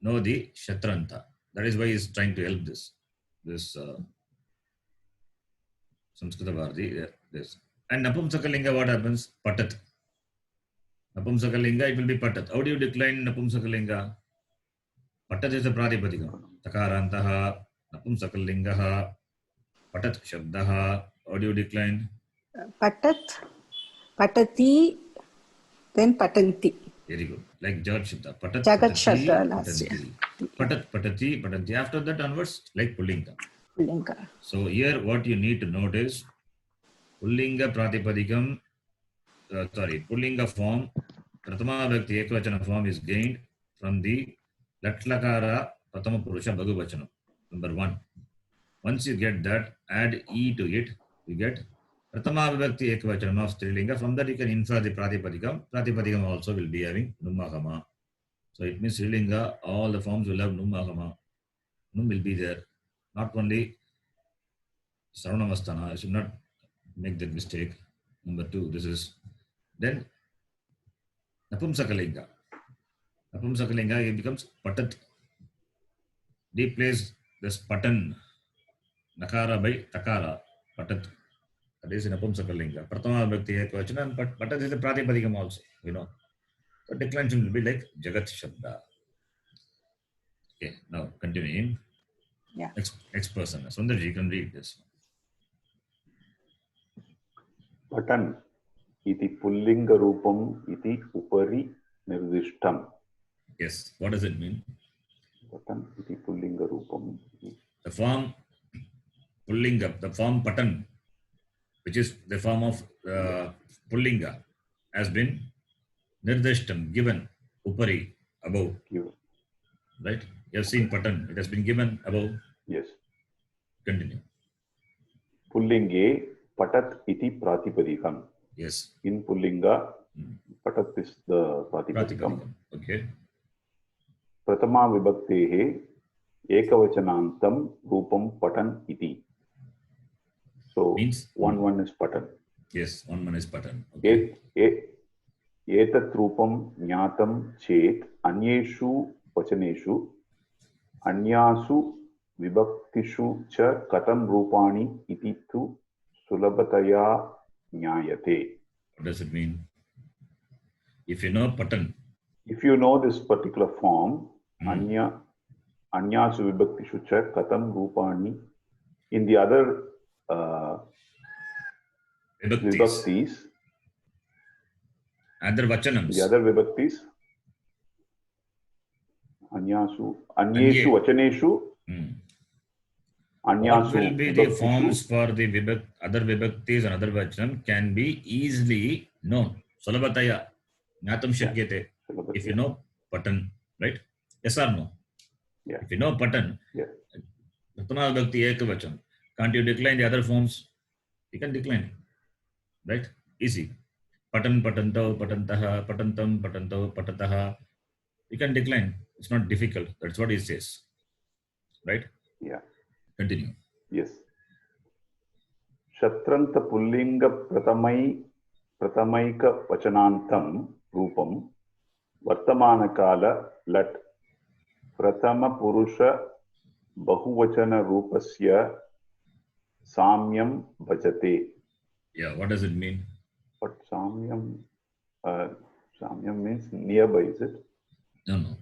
know the Shatranta. That is why he is trying to help this Samskrita Bharati. This. And Napumsakalinga, what happens? Patat. Napumsakalinga, it will be Patat. How do you decline Napumsakalinga? Patat is the Pratipadikam. Takarantaha, Napumsakalingaha, Patat Shabdaha. How do you decline? Patat, Patati, then Patanti. Very good. Like Jagat Shabda. Patat, Jagat Patati, Shabda last year. Patanti. Patat, Patati, Patanti. After that onwards, like Pullinga. Pullinga. So here what you need to note is Pullinga Pratipadikam, Pullinga form, Pratama Vyakti Ekavachana form is gained from the Latlakara Pratama Purusha Bhagavachanam. Number 1. Once you get that, add E to it, you get Pratama Vibhakti Ekavachanam of Strilinga. From that you can infer the Pratipadikam. Pratipadikam also will be having Numagama. So it means Strilinga, all the forms will have Numagama. Num will be there. Not only Sarvanamastana, I should not make that mistake. Number 2, this is Then Napumsakalinga. Napumsakalinga, it becomes patat. Replace this patan, nakara by takara, patat. That is in Napumsakalinga. Pratama Vibhakti Ekvachanam, but patat is the Pratipadikam also, you know. So declension will be like Jagat Shabda. Okay, now continuing. Yeah. Next person. Sundarji, you can read this. पठन् इति पुल्लिङ्गरूपम् इति उपरि निर्दिष्टम्. Yes, what does it mean? पठन् इति पुल्लिङ्गरूपम्. The form Pullinga, the form Patan, which is the form of Pullinga, has been Nirdishtam, given, Upari, above. Given. Right? You have seen Patan, it has been given above. Yes. Continue. पुल्लिङ्गे पठत् इति प्रातिपदिकम्. Yes. In Pullinga, पठत् is the प्रातिपदिकम्. Okay. प्रथमा विभक्तेः एकवचनान्तं रूपं पठन् इति. So Means? one is पठन्. Yes, one is Patan. Okay. एतत् रूपं ज्ञातं चेत् अन्येषु वचनेषु अन्यासु विभक्तिषु च कथं रूपाणि इति तु सुलभतया ज्ञायते. What does it mean? If you know Patan. If you know this particular form, अन्यासु विभक्तिषु च कथं रूपाणि, in the other vibhaktis, other vachanams. the other vibhaktis, अन्येषु वचनेषु, What अन्यासु will be the forms for the other vibhaktis and other vachanam can be easily known. Sulabhataya, Gnatam Shakyate. If you know Patan, right? Yes or no? Yeah. If you know Patan, Pratama Vibhakti Ekavacham, can't you decline the other forms? You can decline, right? Easy. Patan, Patanto, Patantaha, Patantam, Patanto, Patataha. You can decline. It's not difficult. That's what he says. Right? Yeah. Continue. Yes. Shatranta Pullinga Pratamaika Vachanantam Rupam Vartamanakala Lat Pratama Purusha Bahuvachana Rupasya Samyam Bhajate. Yeah, what does it mean? But Samyam means nearby, is it? No.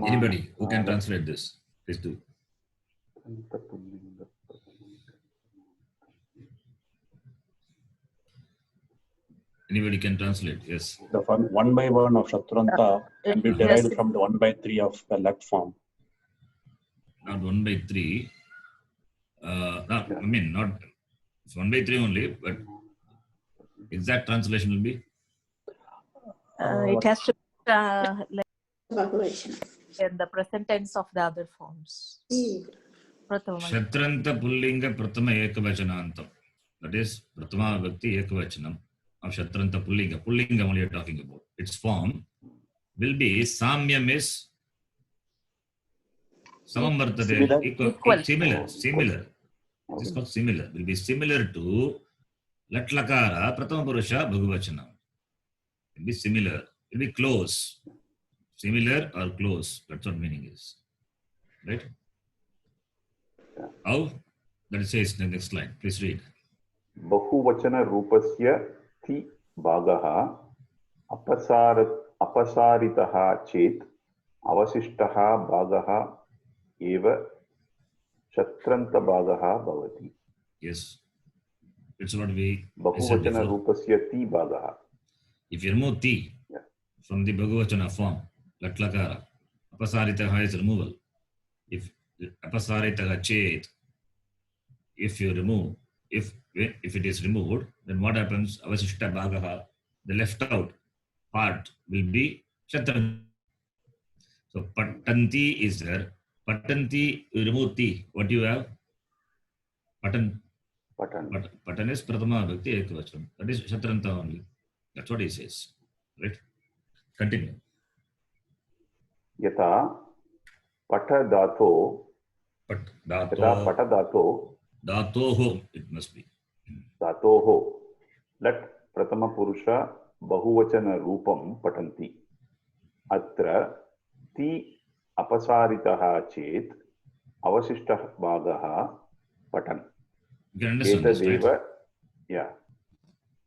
Anybody who can translate this, please do. Anybody can translate, yes. The 1 by 1 of Shatranta can be derived from the 1 by 3 of the Lat form. Not 1 by 3. Not 1 by 3 only, but exact translation will be? It has to be Bahuvachana. in the present tense of the other forms. Shatranta Pullinga Pratama Ekavachanantam. That is Pratama Vibhakti Ekavachanam of Shatranta Pullinga. Pullinga only you are talking about. Its form will be Samyam is Samam Vartate, equal, similar. It is called similar. Will be similar to Latlakara Pratama Purusha Bhagavachanam. It will be similar. It will be close. Similar or close. That's what meaning is. Right? How? That says in the next line. Please read. Bahuvachana Rupasya Ti Bhagaha Apasaritaha Chet Avasishtaha Bhagaha Eva Shatranta Bhagaha Bhavati. Yes. It's what we Bahuvachana said before. Rupasya Ti Bhagaha. If you remove ti from the Bhagavachana form, Latlakara, Apasaritaha is removal. If Apasaritaha Chet, if you remove, if it is removed, then what happens? Avasishta Bhagaha, the left out part will be Shatranta. So Patanti is there. Patanti, you remove ti. What do you have? Patan. Patan is Pratama Vibhakti Ekavachanam. That is Shatranta only. That's what he says. Right? Continue. Yata Pata Dato. Dato. Pata Dato. Datoho, it must be. Datoho. Let Pratama Purusha बहुवचनरूपं पठन्ति अत्र ति अपसारितः चेत् अवशिष्टः भागः पठन् You can understand this, एतदेव right? yeah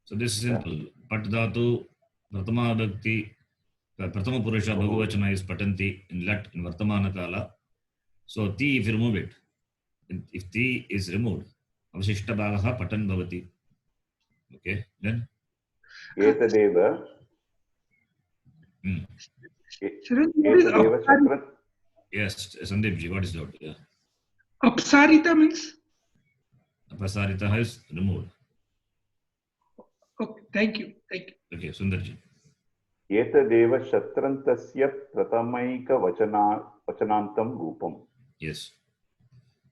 So this is simple. Pat dhatu pratama vibhakti prathama purusha bahuvachana is patanti in lat in vartamana kala. So ti, if you remove it, if ti is removed, avashishta bhagah patan bhavati. Okay, then एतदेव Sharad, what is शत्रन् yes, Sandeep ji, what is that? Yeah. Apsarita means? Apasarita is removed. Okay, thank you. Thank you. Okay, Sundar ji. एतदेव शत्रन्तस्य प्रथमैकवचनान्तं रूपम् Yes.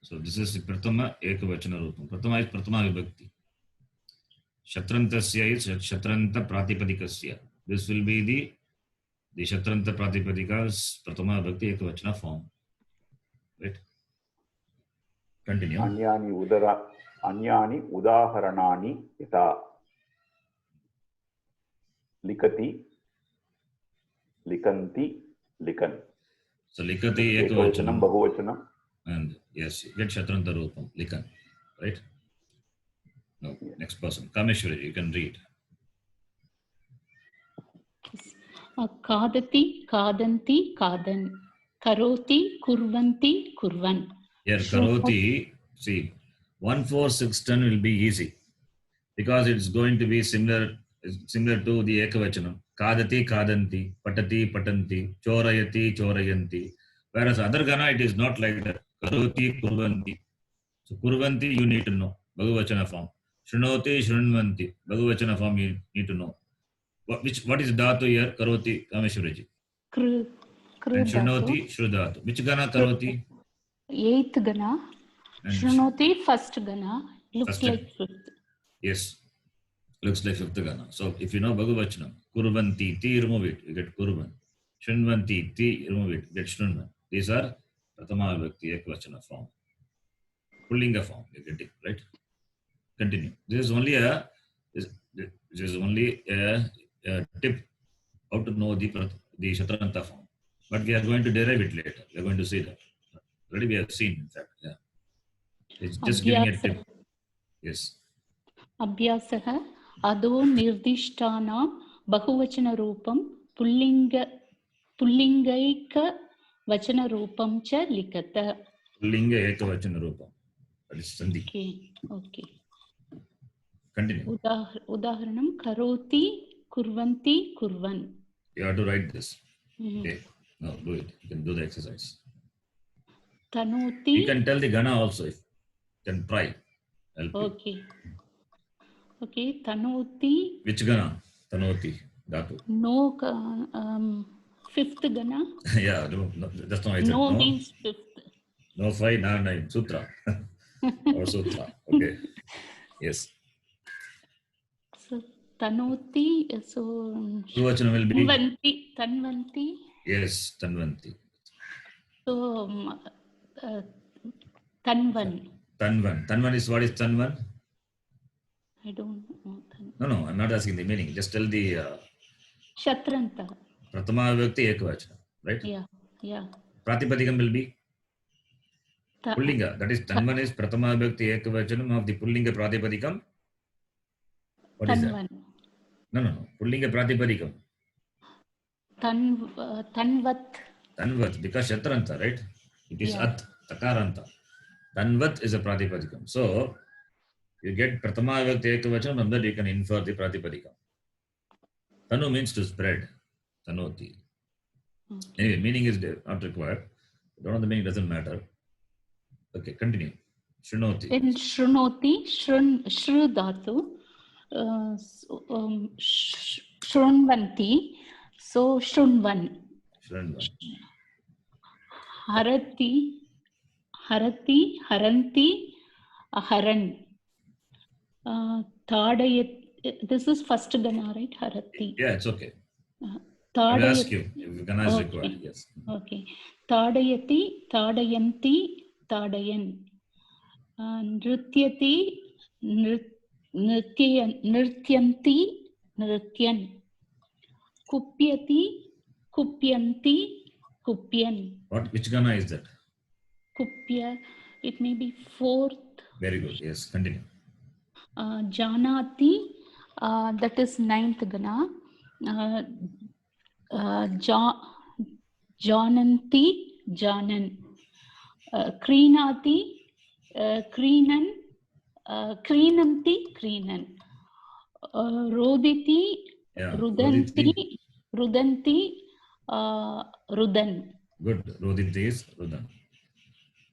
So this is Prathama Ekavachana Rupam. Prathama is Prathama Vibhakti. Shatrantasya is Shatranta Pratipadikasya. This will be the Shatranta Pratipadika's Prathama Vibhakti Ekavachana form. Right? Continue. अन्यानि उदाहरणानि यथा लिखति लिखन्ति लिखन् So Likati एकवचनं Ekavachanam. बहुवचनं And yes, get Shatranta Rupam. Likan. Right? No. Next person. Kameshwari, you can read. Kadati, kadanti, kadan. Karoti, kurvanti, kurvan. Here, Karoti, see, 1, 4, 6, 10 will be easy because it's going to be similar to the Ekavachanam. Kadati, kadanti, patati, patanti, chorayati, chorayanti. Whereas other Gana, it is not like that. Karoti, kurvanti. So, kurvanti, you need to know. Bhagavachana form. Shrunoti, shrunvanti. Bhagavachana form, you need to know. What is dhatu here? Karoti, Kameshwaraji. Kru And dhatu. shrunoti, shrudhatu. Which Gana Karoti? 8th Gana. And Shrunoti, first Gana. Looks first, like 5th. yes. Looks like 5th Gana. So if you know Bhagavachanam, kurvanti, ti, remove it, you get kurvan. Shrunvanti, ti, remove it, you get shrunvan. These are Prathama Vibhakti Ekavachana form. Pullinga form, you get it, right? Continue. This is only a tip how to know the Shatranta form. But we are going to derive it later. We are going to see that. Already we have seen, in fact. Yeah. It's just giving a tip. Yes. Abhyasaha ado nirdishtanam bahuvachana rupam pullingaika vachana rupam cha likata. Pullinga Ekavachana Rupam. That is Sandhi. Okay. Continue. Udaharanam karoti, kurvanti, kurvan. You have to write this. Okay. Now do it. You can do the exercise. Tanoti. You can tell the Gana also if you can try. Help Okay. Okay. Tanoti. Which Gana? Tanoti. Dhatu. No. 5th Gana. Yeah. No, that's not I said. No means 5th. No 5, no 9. Sutra. Or Sutra. Okay. Yes. So Tanoti. So Vachana will be Tanvanti. Yes, Tanvanti. So Tanvan. Tanvan is what is Tanvan? I don't know. No, I'm not asking the meaning. Just tell the Shatranta. Prathama Vibhakti Ekavachana, right? Yeah. Pratipadikam will be Pullinga. That is Tanvan is Prathama Vibhakti Ekavachanam of the Pullinga Pratipadikam. What is that? No. Pullinga Pratipadikam. Tanvat, because Shatranta, right? It is At, Takaranta. Tanvat is a Pratipadikam. So, you get Prathama Vibhakti Ekavachanam, from that you can infer the Pratipadikam. Tanu means to spread. Tanoti. Anyway, meaning is not required. Don't know the meaning, doesn't matter. Okay, continue. Shrunoti. In Shrunoti, Shru dhatu, Shrunvanti, so Shrunvan. Harati, Haranti, Haran. Tadayat. This is first Gana, right? Harati. Yeah, it's okay. I'll ask you if Gana is required. Yes. Okay. Tadayati, Tadayanti, Tadayan. Nrityati, Nrityanti, Nrityan. Kupyati, kupyanti, kupyan. Which gana is that? Kupya, it may be fourth. Very good. Yes, continue. Janati, that is ninth gana. Jananti, janan. Krinati, krinan. Krinanti, krinan. Roditi, Yeah. rudanti, rudanti, rudan. Good. Roditi is rudan.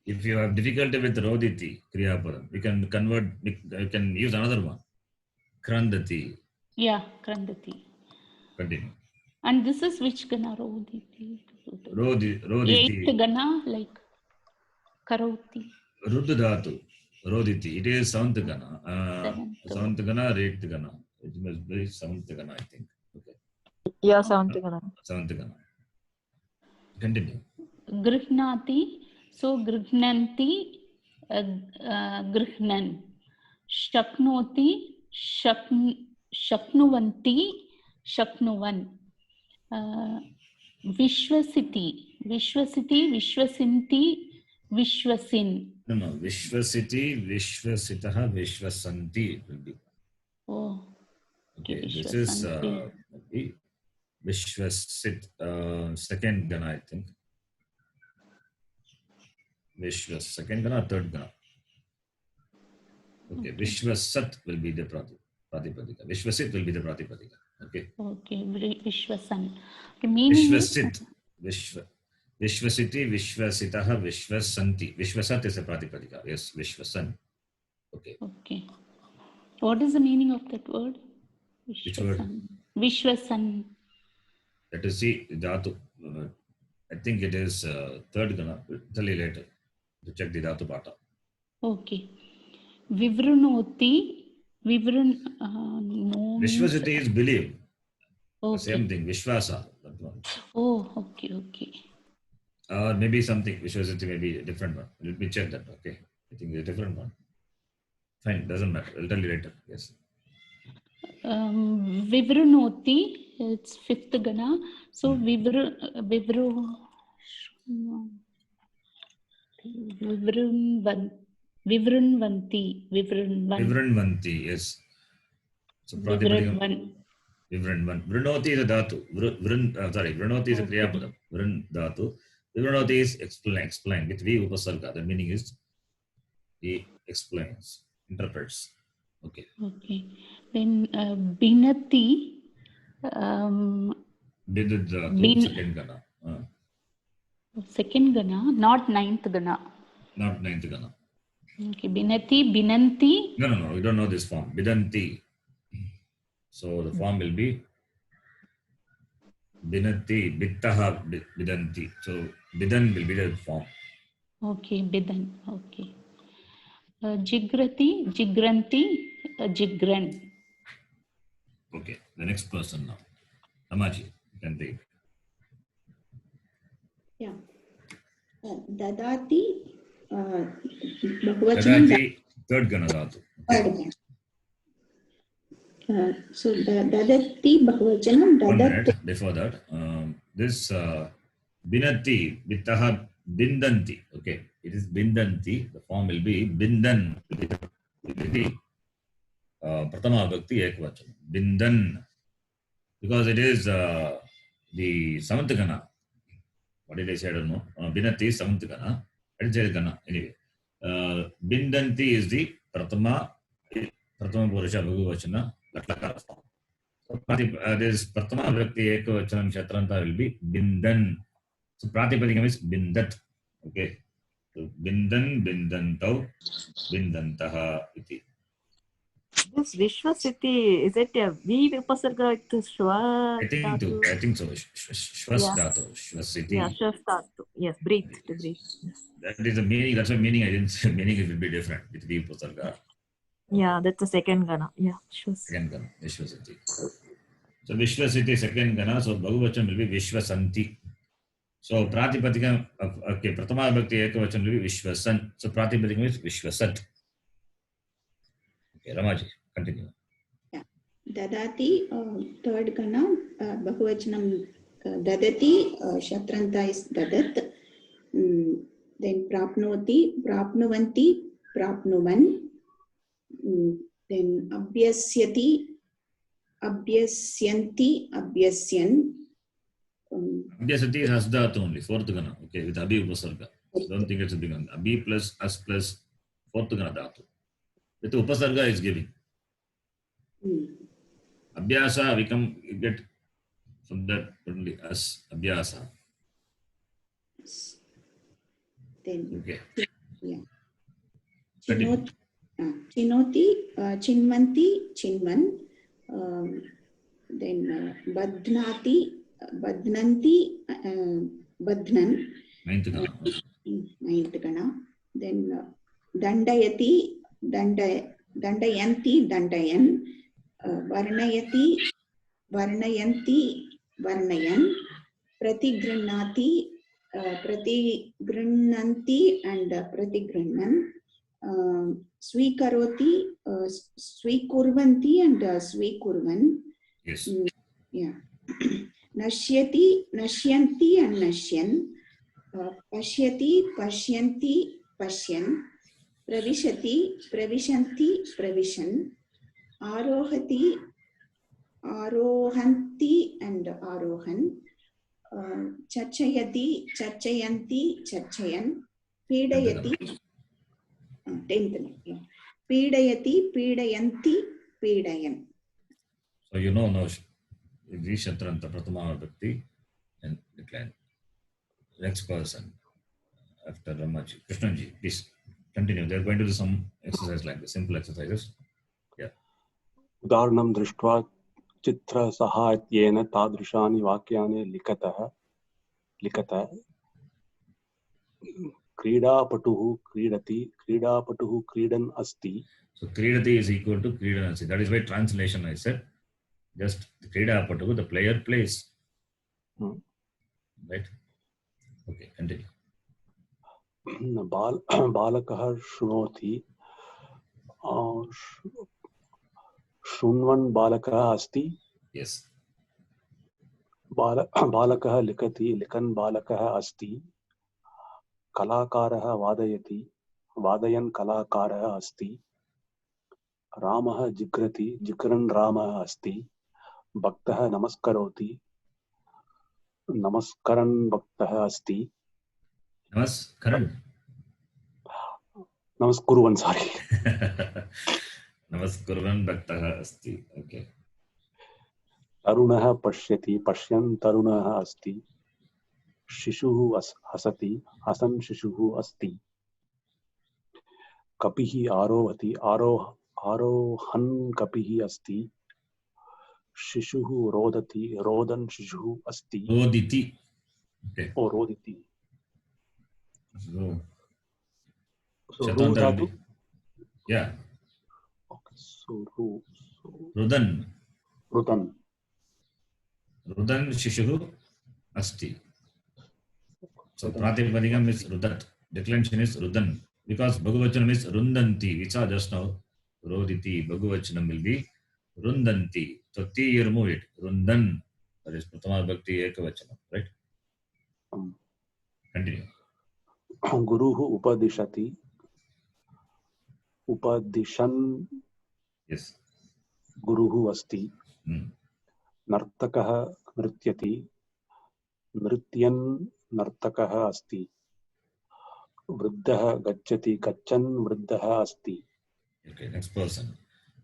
If you have difficulty with roditi, kriya padam, we can convert. You can use another one. Krandati. Yeah, krandati. Continue. And this is which gana? Roditi. Roditi. Eighth gana, like karoti. Ruddhatu. Roditi. It is seventh gana. Seventh. Gana or eighth gana. It must be seventh gana, I think. Okay. Yeah, seventh gana. Seventh gana. Continue. Grihnati. So grihnanti, grihnan. Shaknoti, shaknuvanti, shaknuvan. Vishwasiti, vishwasinti, vishwasin. No. Vishwasiti, Vishwasitaha, Vishwasanti it will be. Oh. Okay. This is Vishwasit, second gana, I think. Vishwas, second gana, third gana. Okay. Vishwasat will be the Pratipadika. Vishwasit will be the Pratipadika. Okay. Okay. Vishwasan. Okay, meaning Vishwasit. Vishwasiti, Vishwasitaha, Vishwasanti. Vishwasat is a Pratipadika. Yes, Vishwasan. Okay. Okay. What is the meaning of that word? Which word? Vishwasan. Let us see Dhatu. I think it is third gana. Tell you later to check the Dhatu Pata. Okay. Vivrunoti. No. Vishwasiti is believe. Okay. Same thing. Vishwasa. That one. Oh, okay. Or maybe something. Vishwasiti may be a different one. Let me check that. Okay. I think it's a different one. Fine. Doesn't matter. I'll tell you later. Yes. Vivrunoti. It's fifth gana. So Vivrunvanti, yes. So Pratipadikam. Vivranvan. Vrunoti is a dhatu. Vrunoti is a kriya padam. Vrun dhatu. Vivrunoti is explain. With V upasarga. The meaning is he explains, interprets. Okay. Okay. Then binati. Bidud dhatu, second gana. Second gana, not ninth gana. Not ninth gana. Okay. Binati, binanti. No. You don't know this form. Bidanti. So the form will be Binati, Bittaha, Bidanti. So Bidan will be the form. Okay, Bidan. Okay. Jigrati, Jigranti, Jigran. Okay, the next person now. Amaji, you can take. Yeah. Dadati, Bahuvachanam. Dadati, third gana dhatu. So dadati Bahuvachanam, One dadat. minute before that. This Binati, Bittaha, Bindanti. Okay, it is Bindanti. The form will be Bindan. Will be Pratama Bhakti Ekvachan. Bindan. Because it is the seventh gana. What did I say? I don't know. Binati is seventh gana. I didn't say gana. Anyway. Bindanti is the Pratama Purusha Bhagavachana Latlakara form. So this Pratama Bhakti Ekavachanam Shatranta will be Bindan. So Pratipadikam is Bindat. Okay. So Bindan, Bindantau, Bindantaha iti. This Vishwasiti, is it a V Vipasarga with Shwa? I think so. Shwas dhatu. Shwasiti. Yeah, Shwas dhatu. Yes, breathe. To breathe. That is the meaning. That's why meaning I didn't say. Meaning it will be different with V Upasarga. Yeah, that's the second gana. Yeah, Shwas. Second gana. Vishwasiti. So Vishwasiti second gana. So Bhagavachan will be Vishwasanti. So Pratipadikam, okay, Pratama Bhakti Ekavachan will be Vishwasan. So Pratipadikam is Vishwasat. Okay, Ramaji, continue. Yeah. Dadati, third gana, Bahuvachanam dadati, Shatranta is dadat. Then prapnoti, prapnuvanti, prapnuvan. Then abhyasyati, abhyasyanti, abhyasyan. Abhyasati has that only, fourth gana. Okay, with Abhi Upasarga. Don't think it's a big one. Abhi plus as plus fourth gana dhatu. With Upasarga is giving. Abhyasa, we get from that only as Abhyasa. Then, Okay. yeah. Continue. Chinoti, chinvanti, chinvan. Then badnati, badnanti, badnan. Ninth gana. Ninth gana. Then dandayati, dandayanti, dandayan. Varnayati, varnayanti, varnayan. Pratigrihnati, pratigrihnanti and pratigrihnnan. Swikaroti, swikurvanti and swikurvan. Yes. Yeah. Nashyati, nashyanti and nashyan. Pashyati, pashyanti, pashyan. Pravishati, pravishanti, pravishan. Arohati, arohanti and arohan. Charchayati, charchayanti, charchayan. Pidayati, 10th. Yeah. Pidayati, pidayanti, pidayan. So you know now Vishatranta Pratama Bhakti and decline. Next person after Ramaji. Krishnaji, please continue. They're going to do some exercise like this, simple exercises. Yeah. उदाहरणं दृष्ट्वा चित्रसहाय्येन तादृशानि वाक्यानि लिखत क्रीडापटुः क्रीडति क्रीडापटुः क्रीडन् अस्ति. So Kridati is equal to Kridanasi. That is why translation I said. Just the Kridapatu, the player plays. Right? Okay, continue. बालकः शृणोति शृण्वन् बालकः अस्ति. Yes. बालकः लिखति लिखन् बालकः अस्ति. कलाकारः वादयति वादयन् कलाकारः अस्ति. रामः जिघ्रति जिघ्रन् रामः अस्ति. भक्तः नमस्करोति नमस्करन् भक्तः अस्ति. नमस्कुर्वन् सारी नमस्कुर्वन् भक्तः अस्ति. Okay. तरुणः पश्यति पश्यन् तरुणः अस्ति. शिशुः हसति हसन् शिशुः अस्ति. कपिः आरोहति आरोहन् कपिः अस्ति. शिशुः रोदति रोदन् शिशुः अस्ति. रोदिति. Okay. रोदिति. Yeah. Okay. So Rudan. Rudan Shishuhu Asti. So Pratipadikam is Rudat. Declension is Rudan. Because Bhagavachanam is Rundanti. We saw just now. Roditi. Bhagavachanam will be Rundanti. So T you remove it. Rundan. That is Pratama Bhakti Ekavachanam. Right? Continue. Guruhu Upadishati. Upadishan. Yes. Guruhu Asti. Nartakaha Nrityati. Nrityan Nartakaha Asti. Vriddaha Gacchati Gacchan Vriddaha Asti. Okay, next person.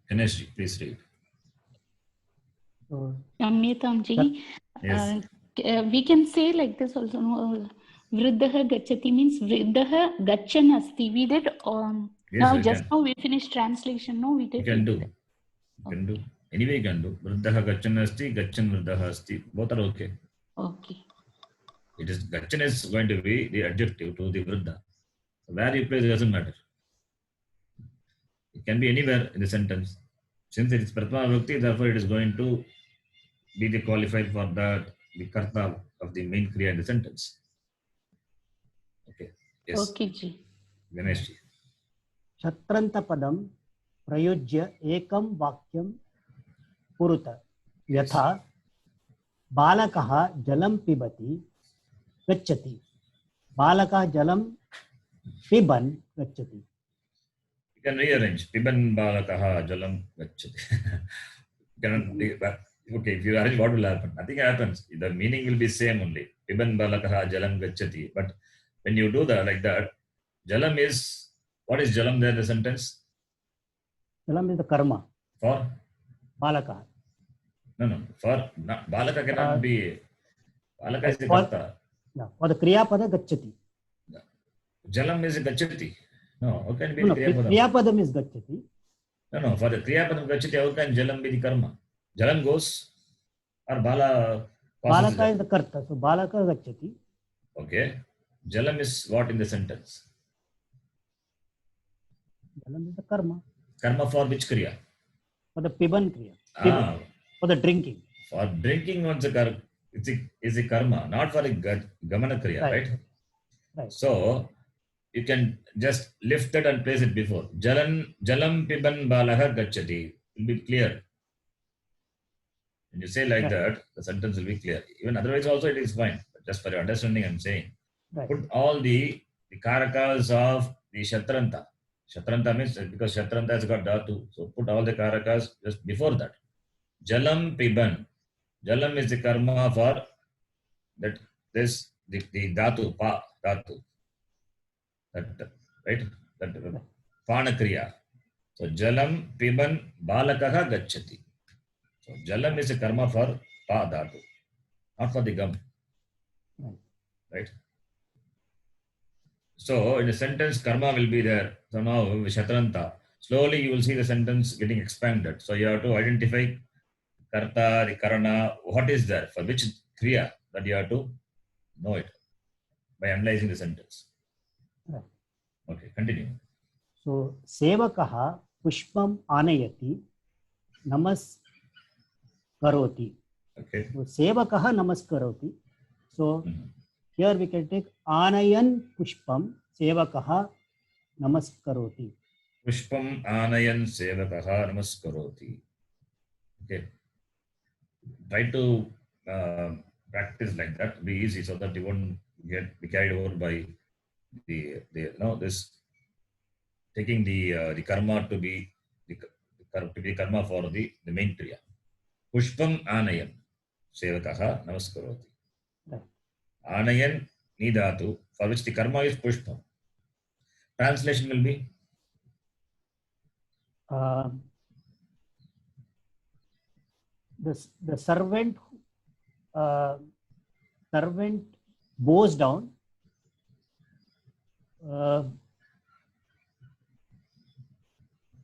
Ganesh, please read. Amyatamji. Yes. We can say like this also. No? Vriddaha Gacchati means Vriddaha Gacchan Asti. We did now just now we finished translation. No, we did. You can do. You can do. Anyway, you can do. Vriddaha Gacchan Asti, Gacchan Vriddaha Asti. Both are okay. Okay. It is Gacchan is going to be the adjective to the Vriddha. Where you place doesn't matter. It can be anywhere in the sentence. Since it is Pratama Bhakti, therefore it is going to be the qualified for the karta of the main kriya in the sentence. Okay. Yes. Okay, ji. Ganesh ji. Shatranta padam prayojya ekam vakyam कुरुत यथा बालकः जलं पिबति गच्छति बालकः जलं पिबन् गच्छति. You can rearrange. Piban balakaha jalam gacchati. Okay, if you arrange, what will happen? Nothing happens. The meaning will be same only. Piban balakaha jalam gacchati. But when you do that like that, jalam is, what is jalam there in the sentence? Jalam is the karma. For? Balaka. No. For balaka cannot be. Balaka is the for, karta. Yeah, for the kriya pada gacchati. Jalam is gacchati. No, how can it be No, kriya padam? kriya padam is gacchati. No, for the kriya padam gacchati, how can jalam be the karma? Jalam goes or bala passes. Balaka is the karta, so balaka gacchati. Okay. Jalam is what in the sentence? Jalam is the karma. Karma for which kriya? For the piban kriya. For the drinking. For drinking, what's the is a karma, not for a gamana kriya, right? So you can just lift it and place it before. Jalam piban balaha gacchati. Will be clear. When you say like that, the sentence will be clear. Even otherwise also it is fine. But just for your understanding, I'm saying. Put all the karakas of the shatranta. Shatranta means because shatranta has got dhatu. So put all the karakas just before that. Jalam piban. Jalam is the karma for that this the dhatu pa dhatu. That right? That panakriya. So jalam piban balakaha gacchati. So jalam is a karma for pa dhatu, not for the gum. Right? So in the sentence karma will be there. So now shatranta. Slowly you will see the sentence getting expanded. So you have to identify karta, the karana, what is there, for which kriya, that you have to know it by analyzing the sentence. Okay, continue. So sevakaha pushpam anayati namaskaroti. Okay. So sevakaha namaskaroti. So here we can take anayan pushpam sevakaha namaskaroti. Pushpam anayan sevakaha namaskaroti. Okay. Try to practice like that. Be easy so that you won't be carried over by the this taking the karma to be the karma for the main kriya. Pushpam anayan sevakaha namaskaroti. Anayan nidatu, for which the karma is pushpam. Translation will be the servant bows down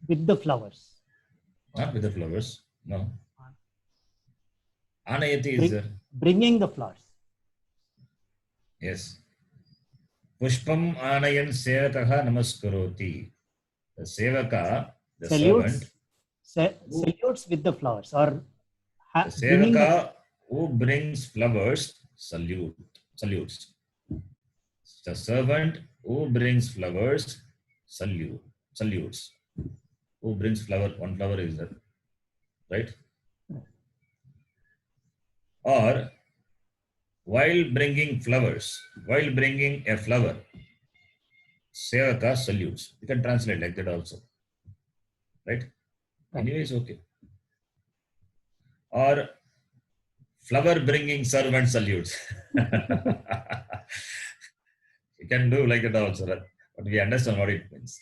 with the flowers. Not with the flowers, no. Anayati is there. Bringing the flowers. Yes. Pushpam anayan sevakaha namaskaroti. The sevaka, the servant, salutes with the flowers, or the sevaka who brings flowers salutes. The servant who brings flowers salutes. Who brings flower? One flower is there, right? Or while bringing a flower, sevaka salutes. You can translate like that also, right? Anyways, okay. Or flower bringing servant salutes. You can do like that also, right? But we understand what it means.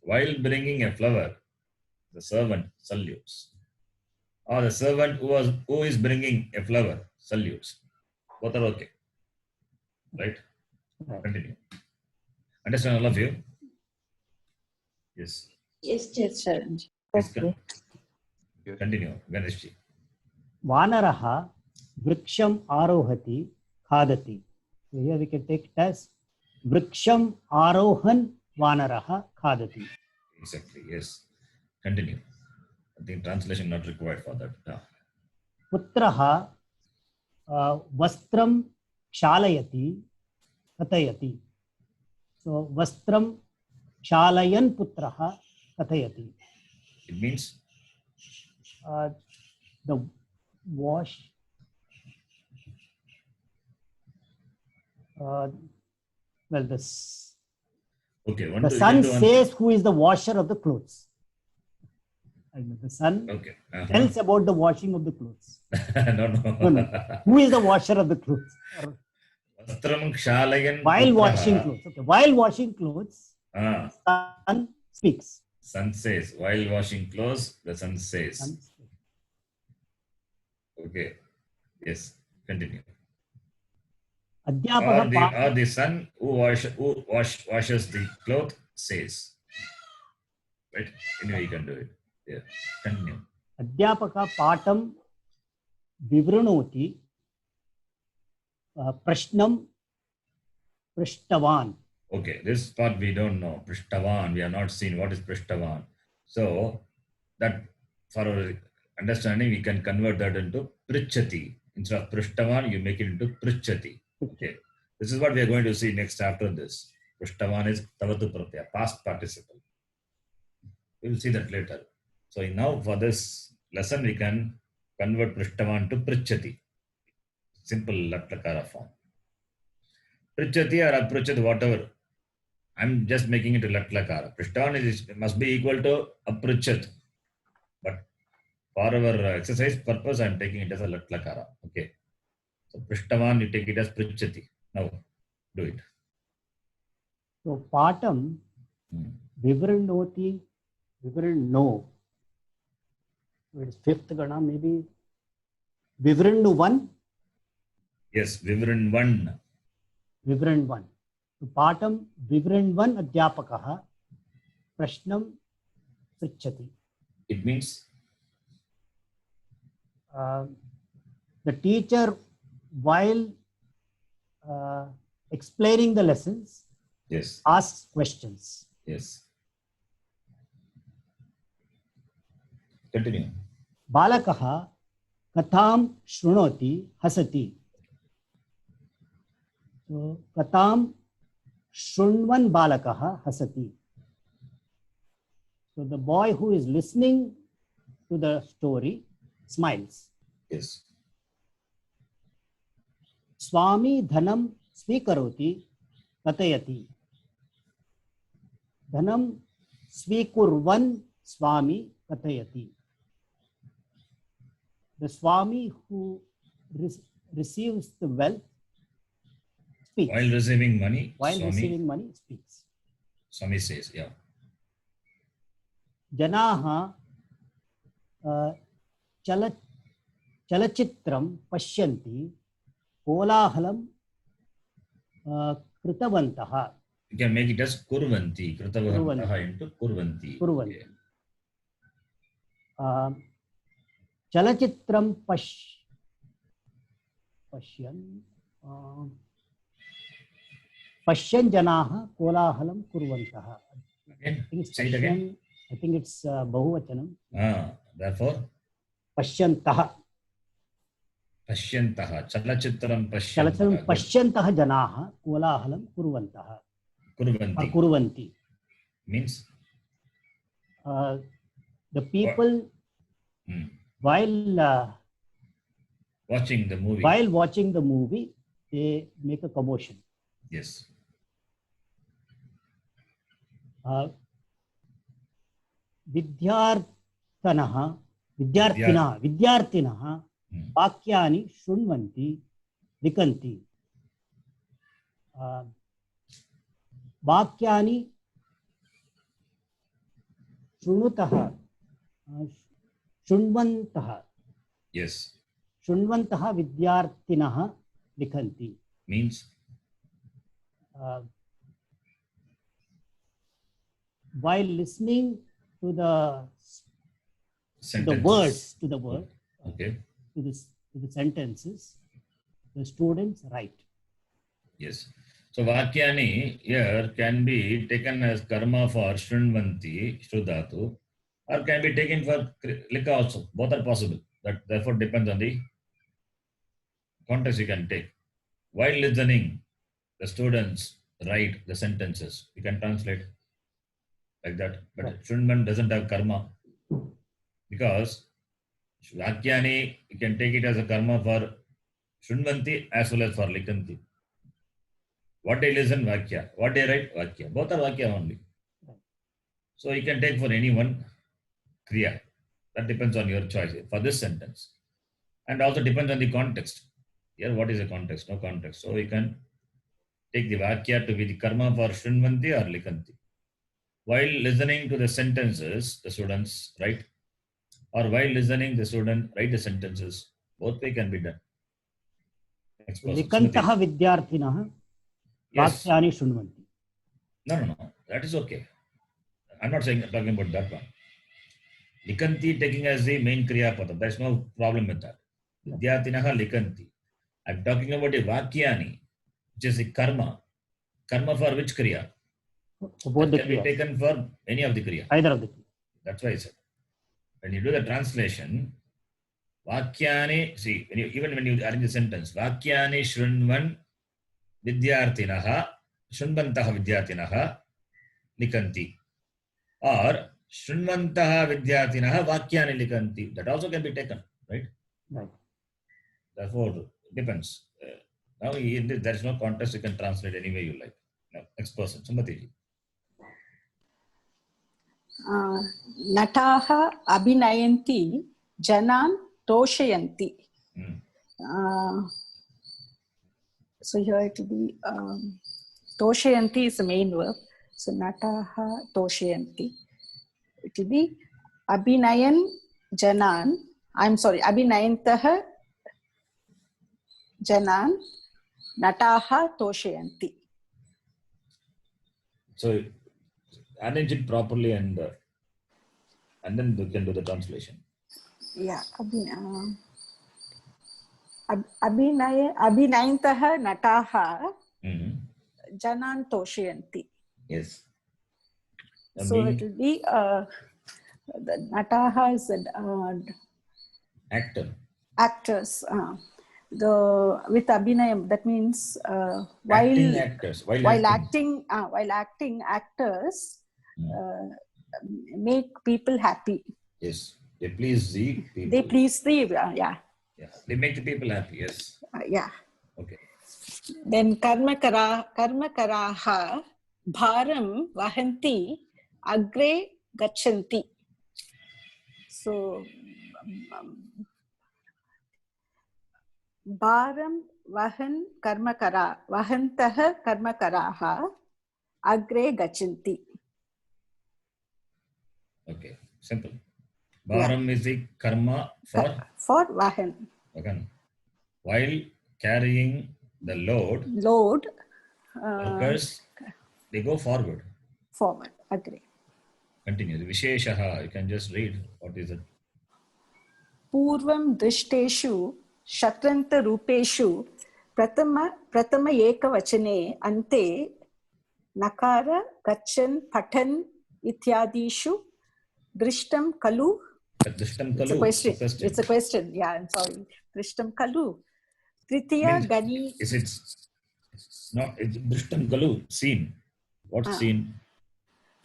While bringing a flower, the servant salutes. Or the servant who is bringing a flower salutes. Both are okay. Right? Continue. Understand all of you? Yes. Yes, sir. Okay. Continue. Ganeshji. Vanaraha vriksham arohati khadati. So here we can take it as vriksham arohan vanaraha khadati. Exactly. Yes. Continue. I think translation not required for that. No. Putraha vastram kshalayati kathayati. So vastram ksalayan putraha kathayati. It means the wash. Well, Okay, one, the two, you son can do one says who is the washer of the clothes. I mean, the son thing. Okay. tells about the washing of the clothes. No, No, no. Who is the washer of the clothes? Or Vastram kshaalayan while putraha. washing clothes. Okay. While washing clothes, Ah, son speaks. son says. While washing clothes, the son says. Son speaks. Okay. Yes. Continue. Adhyapaka Or the son who washes the cloth says. Right? Anyway, you can do it. Yeah. Continue. Adhyapaka patam vivranoti prashnam prishtavan. Okay, this part we don't know. Prishtavan, we have not seen what is Prishtavan. So that for our understanding, we can convert that into Prichati. Instead of Prishtavan, you make it into Prichati. Okay, this is what we are going to see next after this. Prishtavan is Tavatu Pratyaya, past participle. We will see that later. So now for this lesson, we can convert Prishtavan to Prichati. Simple Latlakara form. Prichati or Aprichat, whatever. I'm just making it a Latlakara. Prishtavan must be equal to Aprichat. But for our exercise purpose, I'm taking it as a Latlakara. Okay. So Prishtavan, you take it as Prichati. Now, do it. So patam vivranoti, vivranno. It's fifth gana, maybe vivrannu one. Yes, Vivran 1. Vivran 1. So patam vivran 1 adhyapakah prashnam prichati. It means the teacher, while explaining the lessons, yes, asks questions. yes. Continue. Balakah katham shrunoti hasati. So katham shrunvan balakah hasati. So the boy who is listening to the story smiles. Yes. Swami dhanam svikaroti katayati. Dhanam svikurvan swami katayati. The Swami who receives the wealth speaks. While receiving money, While Swami, receiving money speaks. Swami says, yeah. Janaha chalachitram pashyanti kolahalam kritavantaha. You can make it as Kurvanti. Kritavahantaha into Kurvanti. Kurvanti. Chalachitram pashyan janaha kolahalam kurvantaha. Again, I think it's say it again. I think it's bahuvachanam. Therefore, Pashyantaha. Pashyantaha. Chalachitram Chalachitram Pashyantaha. pashyantaha janaha kolahalam kurvantaha. Kurvanti. Kurvanti. Means? The people while watching the movie. While watching the movie, they make a commotion. Yes. Vidyarthinah vakyani shrunvanti likanti. Vakyani shrunutaha shrunvantaha. Yes. Shrunvantaha vidyarthinah likhanti. Means? While listening to the Sentences. word, Okay. to the sentences, the students write. Yes. So Vakyani here can be taken as karma for Shrunvanti, Shrudhatu, or can be taken for Lika also. Both are possible. That therefore depends on the context you can take. While listening, the students write the sentences. You can translate like that. But Right. Shrunvan doesn't have karma because Vakyani, you can take it as a karma for Shunvanti as well as for Likanti. What they listen, Vakya. What they write, Vakya. Both are Vakya only. So you can take for any one Kriya. That depends on your choice for this sentence. And also depends on the context. Here, what is the context? No context. So you can take the Vakya to be the karma for Shunvanti or Likanti. While listening to the sentences, the students write, or while listening, the student write the sentences. Both way can be done. Next person. लिखन्तः Sumati. विद्यार्थिनः Yes. वाक्यानि शृण्वन्ति. No. That is okay. I'm not talking about that one. Likanti taking as the main Kriya Pada. There's no problem with that. Vidyarthinaha Likanti. I'm talking about a Vakyani, which is a karma. Karma for which Kriya? Both That the can be Kriyas. taken for any of the Kriya. Either of the Kriyas. That's why I said. When you do the translation, Vakyani, see, even when you arrange the sentence, Vakyani Shrunvan Vidyarthinaha, Shrunvantaha Vidyarthinaha Likanti. Or Shrunvantaha Vidyarthinaha Vakyani Likanti. That also can be taken, right? Right. Therefore, it depends. Now, there is no contest, you can translate any way you like. Now, next person, Sumati. नटाः अभिनयन्ति जनान् तोषयन्ति. So here it will be toshayanti is the main verb. So nataha toshayanti. It will be abhinayan janan. I'm sorry, abhinayantah janan nataha toshayanti. So arrange it properly and then we can do the translation. Yeah, abhinayantah nataha janan toshayanti. Yes. So it will be the nataha is actors. With abhinayam, that means Acting actors. While acting actors make people happy. Yes, they please the people. They please the Yeah, they make the people happy. Yes. Yeah. Okay. Then karmakaraha bharam vahanti agre gachanti. So bharam vahan vahantah karmakaraha agre gachanti. Okay, simple. Bharam is the karma for vahan. Okay. While carrying the load, workers, they go forward. Agree. Continue. The Visheshaha, you can just read. What is it? Purvam drishteshu shatranta rupeshu pratama ekavachane ante nakara gachan patan ityadishu drishtam kalu. Drishtam kalu. It's a question. Yeah, I'm sorry. Drishtam kalu. Tritiya gani. Is it? No, it's Drishtam kalu. Seen. What seen?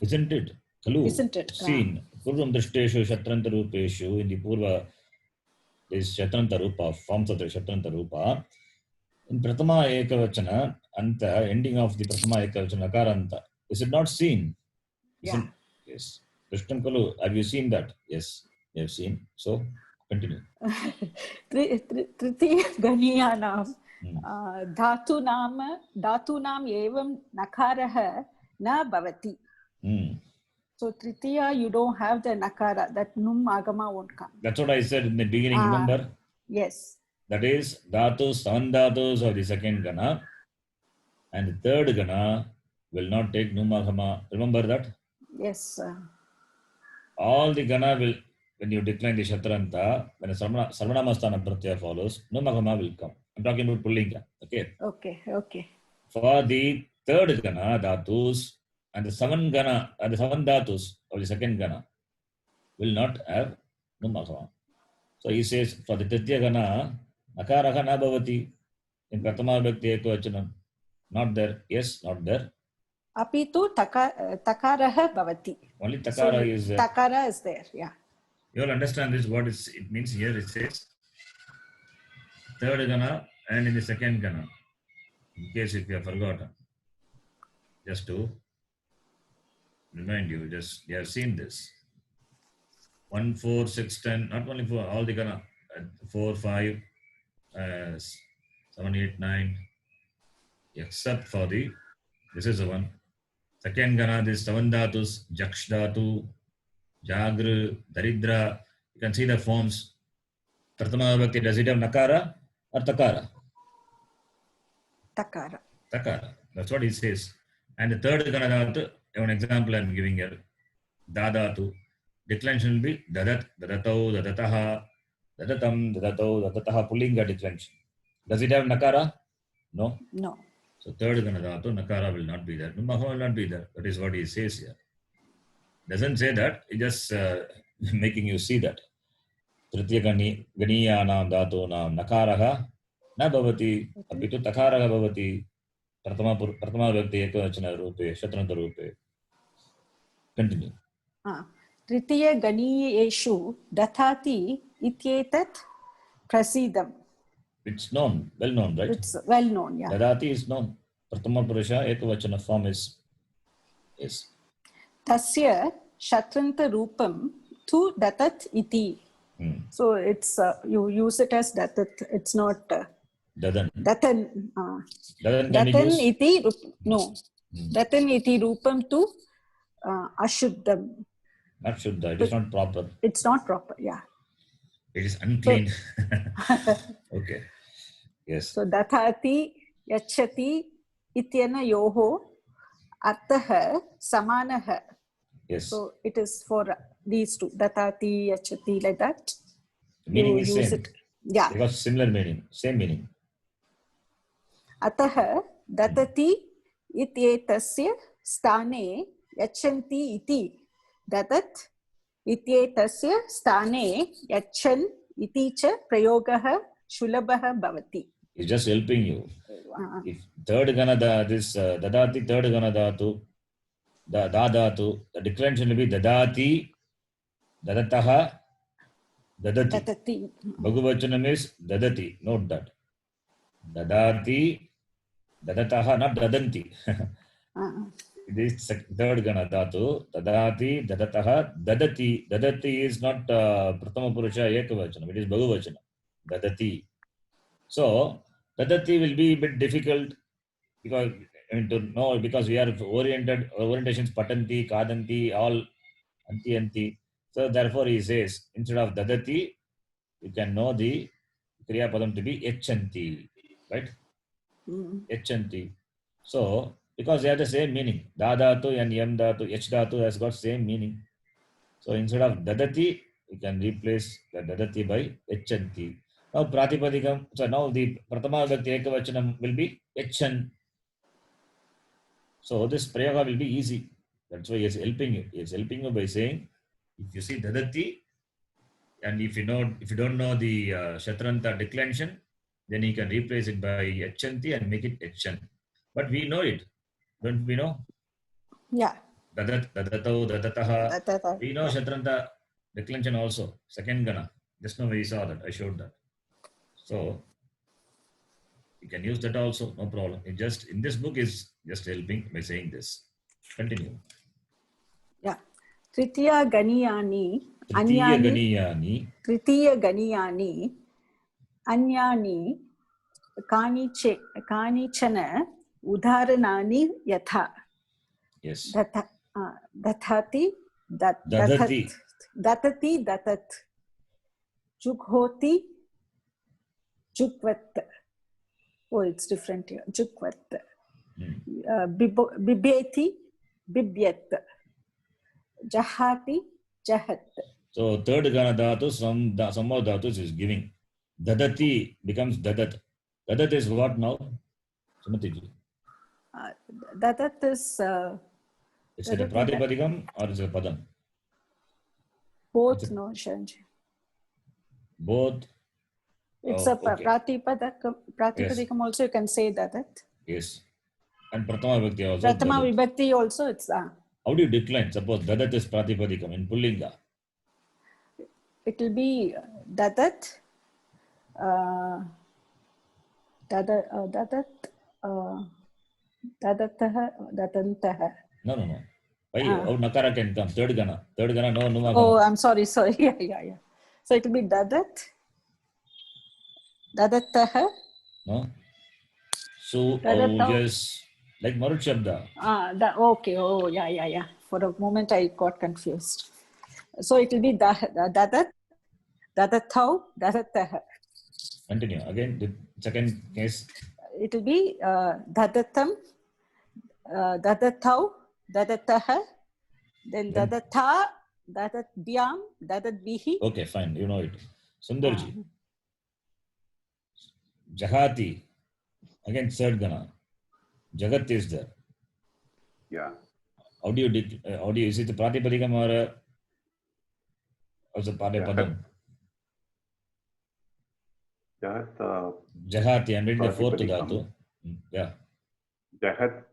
Isn't it? Kalu. Isn't it? Seen. Purvam drishteshu shatranta rupeshu. In the Purva, is shatranta rupa, forms of the shatranta rupa. In Pratama ekavachana, anta, ending of the Pratama ekavachana, karanta. Is it not seen? Yeah. Yes. Drishtam kalu. Have you seen that? Yes. You have seen. So, continue. Tritiya ganiyanam dhatunam evam nakaraha na bhavati. So Tritiya, you don't have the nakara, that num agama won't come. That's what I said in the beginning, remember? Yes. That is dhatus, seven dhatus of the second gana, and the third gana will not take num agama. Remember that? Yes. All the gana will, when you decline the shatranta, when a sarvanamastana pratyaya follows, num agama will come. I'm talking about pullinga. Okay. Okay. For the third gana, dhatus, and the seven dhatus of the second gana will not have num agama. So he says, for the Tritya Gana, Nakaraha na bhavati. In Pratama Vibhakti Ekavachanam. Not there. Yes, not there. Apitu takaraha bhavati. Only Takara is there. Takara is there, yeah. You all understand this? What it means here? It says third gana and in the second gana. In case if you have forgotten, just to remind you, just you have seen this. 1, 4, 6, 10, not only for all the gana, 4, 5, 7, 8, 9, except for this is the one. Second gana, this 7 dhatus, jaksh dhatu, jagr, daridra. You can see the forms. Prathama vibhakti, does it have nakara or takara? Takara. Takara. That's what he says. And the third gana dhatu, one example I am giving here. Dadatu. Declension will be dadat, dadatau, dadataha, dadatam, dadatau, dadataha, pullinga declension. Does it have nakara? No. No. So third gana dhatu, nakara will not be there. Numaha will not be there. That is what he says here. Doesn't say that. He just making you see that. Tritiya ganiyanam dhatunam nakaraha na bhavati apitu takaraha bhavati prathama vibhakti ekavachana rupe shatranta rupe. Continue. Tritiya ganiyeshu dathati ityetat prasidam. It's known, well known, right? It's well known, yeah. Dadati is known. Prathama purusha ekavachana form is yes. Tasya shatranta rupam tu datat iti. So it's you use it as datat. It's not dadan. Datan. Dadan iti no. Datan iti rupam tu ashuddham. Not shuddha. It is not proper. It's not proper. Yeah. It is unclean. Okay. Yes. So dathati yachati ityana yoho artha samanaha. Yes. So it is for these two, dathati, yachati, like that. The meaning you is use same. it. Yeah. Because similar meaning, same meaning. Ataha datati ityetasya stane yachanti iti. Datat ityetasya stane yachan iti cha prayogaha shulabaha bhavati. It's just helping you. If third gana dadati, third gana dhatu, dadatu, the declension will be dadati, dadataha, dadati. Bhagavachanam is dadati. Note that. Dadati, dadataha, not dadanti. This third gana dhatu, dadati, dadataha, dadati. Dadati is not prathama purusha ekavachanam. It is bhagavachanam. Dadati. So dadati will be a bit difficult because to know, because we are oriented, orientations patanti, kadanti, all anti. So therefore he says, instead of dadati, you can know the kriya padam to be echanti, right? Echanti. So because they have the same meaning, dadatu and yam dhatu, ech dhatu has got same meaning. So instead of dadati, you can replace the dadati by echanti. Now pratipadikam, so now the prathama vibhakti ekavachanam will be echan. So this prayoga will be easy. That's why he is helping you. He is helping you by saying, if you see dadati, and if you don't know the shatranta declension, then you can replace it by echanti and make it echan. But we know it, don't we know? Yeah. Dadat, dadatau, dadataha. We know shatranta declension also. Second gana. Just now we saw that. I showed that. So you can use that also, no problem. It just in this book is just helping by saying this. Continue. Yeah. Tritiya ganiyani anyani kanichana udaranani yatha. Yes. Dathati datat jughoti jugvat. Oh, it's different here. Jugvat. Bibeti bibyat. Jahati jahat. So third gana dhatu, some of dhatus is giving. Dadati becomes dadat. Dadat is what now? Sumatiji. Dadat is... Is it a pratipadikam or is it a padam? Both, no, Shanji. Both. It's a pratipadikam. Pratipadikam Yes. also you can say dadat. Yes. And prathama vibhakti also. Prathama dadat. vibhakti also it's... How do you decline? Suppose dadat is pratipadikam in pullinga. it will be dadat, dadat, dadatah, datantah. No. Why? How nakara can come? Third gana, no, numa Oh, gana. I'm sorry. Yeah. So it will be dadat, dadatah. No. So, yes, like Marut Shabda. Okay. Oh, yeah. For a moment, I got confused. So it will be dadat, dadatau, dadatah. Continue. Again, the second case. It will be dadatam, dadatau, dadatah, then dadatha, dadatbyam, dadatbihi. Okay, fine. You know it. Sundarji. Jahati. Again, third gana. Jagat is there. Yeah. How do you, is it the Pratipadikam or the Padam? Jahati, I'm reading the fourth dhatu. Yeah. Jahat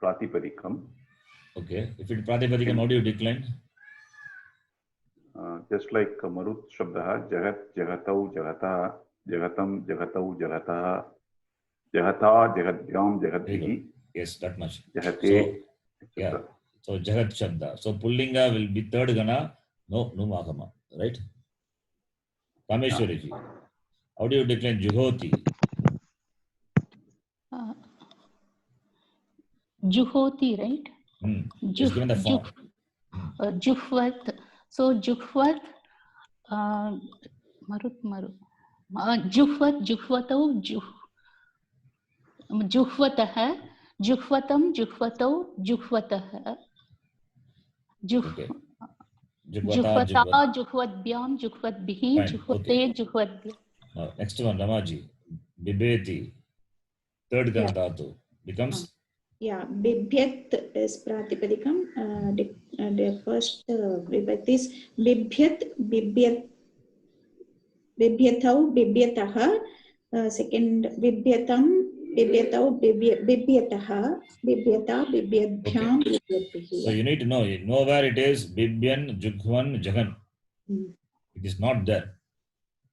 Pratipadikam. Okay. If it's Pratipadikam, how do you decline? Just like Marut Shabda, Jahat, Jahatau, Jahata, Jagatam, Jahatau, Jahata, Jahata, Jahatbyam, Jahatbihi. Yes, that much. Jahate. So, yeah. So Jagat Shabda. So Pullinga will be third gana, no Numagama, right? Kameshwariji. How do you decline Juhoti? Juhoti, right? Just given the form. Juhvat. So Juhvat, Marut. Juhvat, Juhvatau, Juhvatah, Juhvatam, Juhvatau, Juhvatah. Okay. Juhvata, Juhvatbyam, Juhvatbihi, Juhvate, Juhvatbyam. Now, next one, Ramaji. Bibeti. Third gana dhatu becomes. Yeah, Bibhyat is Pratipadikam. The first vibhakti is Bibhyat, Bibhyatau, Bibhyatah. Second, Bibhyatam, Bibhyatau, Bibhyatah, Bibhyata, Bibhyabhyam, Bibhyabhihi. So you need to know where it is. Bibhyan, Jughvan, Jagan. It is not there.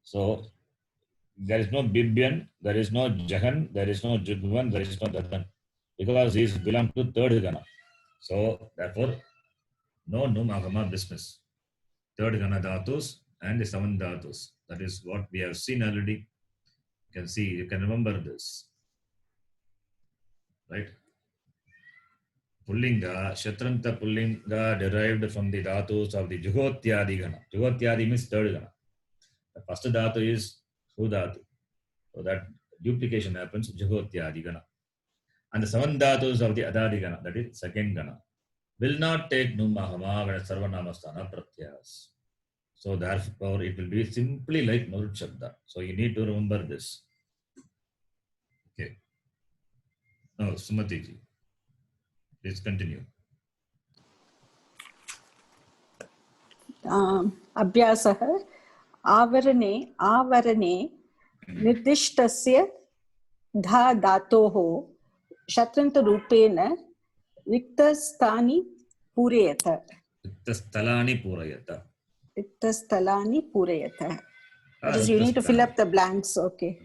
So there is no Bibhyan, there is no Jagan, there is no Jughvan, there is no Jagan. Because these belong to third gana. So therefore, no Numagama business. Third gana dhatus and the seven dhatus. That is what we have seen already. You can see, you can remember this. Right? Pullinga, Shatranta Pullinga derived from the dhatus of the Juhotyadi gana. Juhotyadi means third gana. The first dhatu is Sudhatu. So that duplication happens, Juhotyadi gana. And the seven dhatus of the Adadi gana, that is second gana, will not take Numahama when Sarvanamasthana Pratyas. So therefore it will be simply like Marut Shabda. So you need to remember this. Okay. Now, Sumati ji, please continue. Abhyasah avarane निर्दिष्टस्य धा धातोः शत्रन्तरूपेण रिक्तस्थानि पूरयत. रिक्तस्थलानि पूरयत. You need to fill up the blanks. Okay.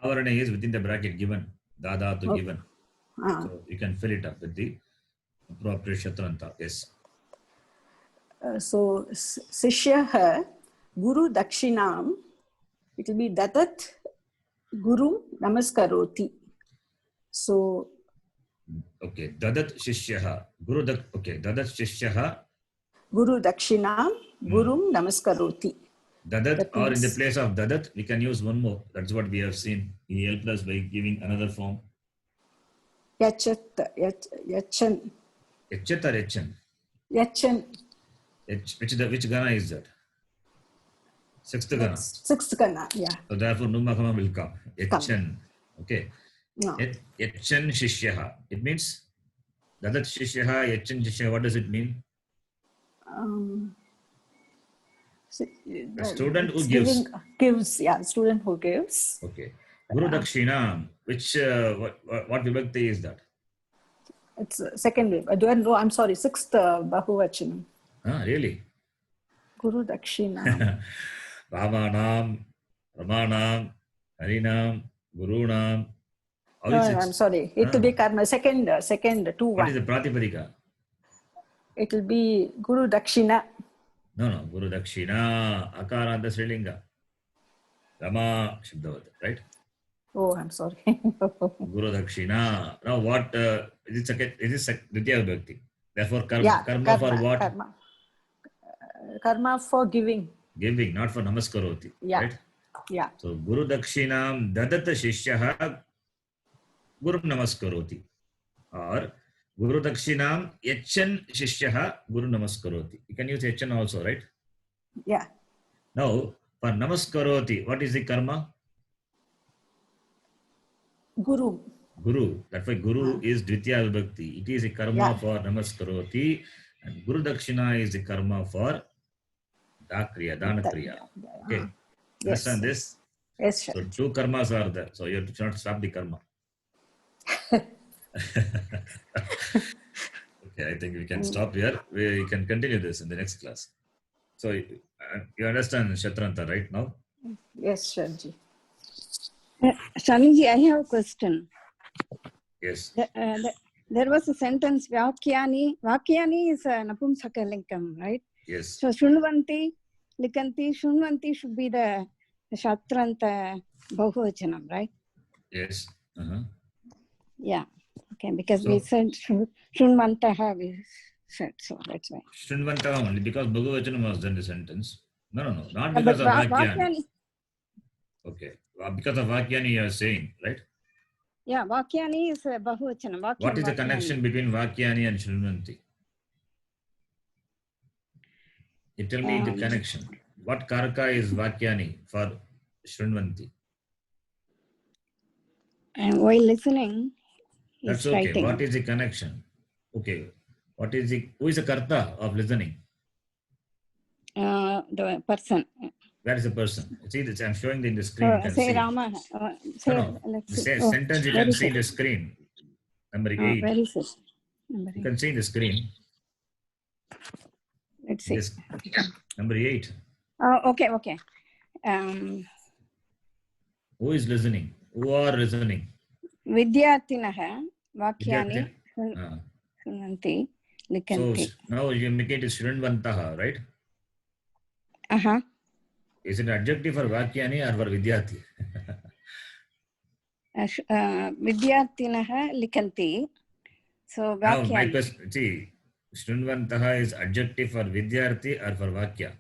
Avarane is within the bracket given. Dhatu given. So you can fill it up with the appropriate Shatranta. Yes. So Sishyah Guru Dakshinam. It will be Datat Guru Namaskaroti. So okay, Dadat Shishyaha. Dadat Shishyaha. Guru Dakshinam Gurum Namaskaroti. Dadat, or in the place of Dadat, we can use one more. That's what we have seen. He helped us by giving another form. Yachan. Yachat or Yachan? Yachan. Which gana is that? Sixth gana. Sixth gana, yeah. So therefore, Numagama will come. Yachan. Okay. No. Yachan Shishyaha. It means Dadat Shishyaha, Yachan Shishyaha. What does it mean? A student who gives. Student who gives. Okay. Guru Dakshinam. Which, what vibhakti is that? It's second wave. I'm sorry, sixth Bahuvachanam. Really? Guru Dakshina. Ramanam, Ramanam, Harinam, Gurunam. How No, is no, it? I'm sorry. It will be karma. Second, 2 What is 1. the Pratipadika? It will be Guru Dakshina. No. Guru Dakshina, Akaranta Srilinga. Rama Shabdavat, right? Oh, I'm sorry. Guru Dakshina. Now what? Is it Dvitiya Vibhakti? Therefore, Yeah, karma for what? Karma for giving. Giving, not for namaskaroti. Yeah. Right? Yeah. So Guru Dakshinam dadata shishyaha Guru namaskaroti. Or Guru Dakshinam yachan shishyaha Guru namaskaroti. You can use yachan also, right? Yeah. Now, for namaskaroti, what is the karma? Guru. Guru. That's why Guru is Dvitiya Vibhakti. It is a karma for namaskaroti. And Guru Dakshina is the karma for Dakriya, Danakriya. Okay. Yes. Understand this? Yes, So sure. 2 karmas are there. So you have to not stop the karma. Okay, I think we can stop here. We can continue this in the next class. So you understand Shatranta right now? Yes, Sharji. Shamiji, I have a question. Yes. There was a sentence, Vakyani. Vakyani is a Napumsakalingam, right? Yes. So Shunvanti, Likanti, Shunvanti should be the Shatranta Bahuvachanam, right? Yes. Yeah. Okay, because we said Shunvantaha, we said, so that's why. Shunvantaha only, because Bhagavachanam was done the sentence. No. Not because of Vakyani. Okay. Because of Vakyani you are saying, right? Yeah, Vakyani is Bahuvachanam. What is the connection between Vakyani and Shunvanti? You tell me the connection. What karaka is Vakyani for Shunvanti? And while listening, that's okay. Writing. What is the connection? Okay. Who is the karta of listening? The person. Where is the person? See this, I'm showing in the screen. Say see. Rama. Sentence you can see the screen. Number 8. Where is it? You can see the screen. Let's see. Number 8. Okay. Who is listening? Who are listening? Vidyarthinaha Vakyani Shunvanti Likanti. So now you make it Shunvantaha, right? Is it adjective for Vakyani or for Vidyarthi? Vidyarthinaha Likanti. So Vakyani. Now my question, see, Shunvantaha is adjective for Vidyarthi or for Vakya?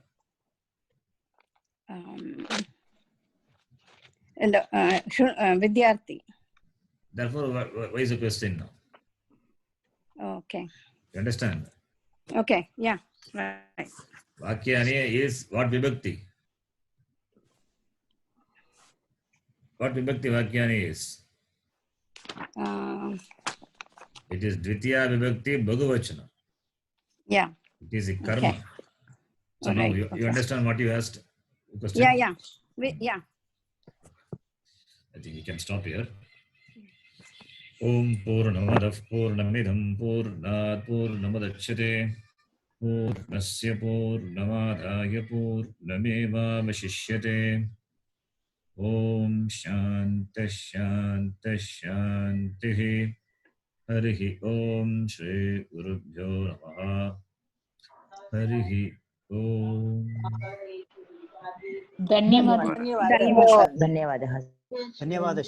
Vidyarthi. Therefore, why is the question now? Okay. You understand? Okay, yeah, right. Vakyani is what Vibhakti? What Vibhakti Vakyani is? It is Dvitiya Vibhakti Bhagavachana. Yeah. It is a karma. Okay. So now you understand what you asked? Question? Yeah. I think we can stop here. Om Purnamadav Purnamidham Purnat Purnamudachyate Purnasya Purnamadaya Purnameva Vashishyate Om Shanta Shanta Shantihi Harihi Om Shri Gurubhyo Namaha Harihi Om Dhanyavadah. ಧನ್ಯವಾದ.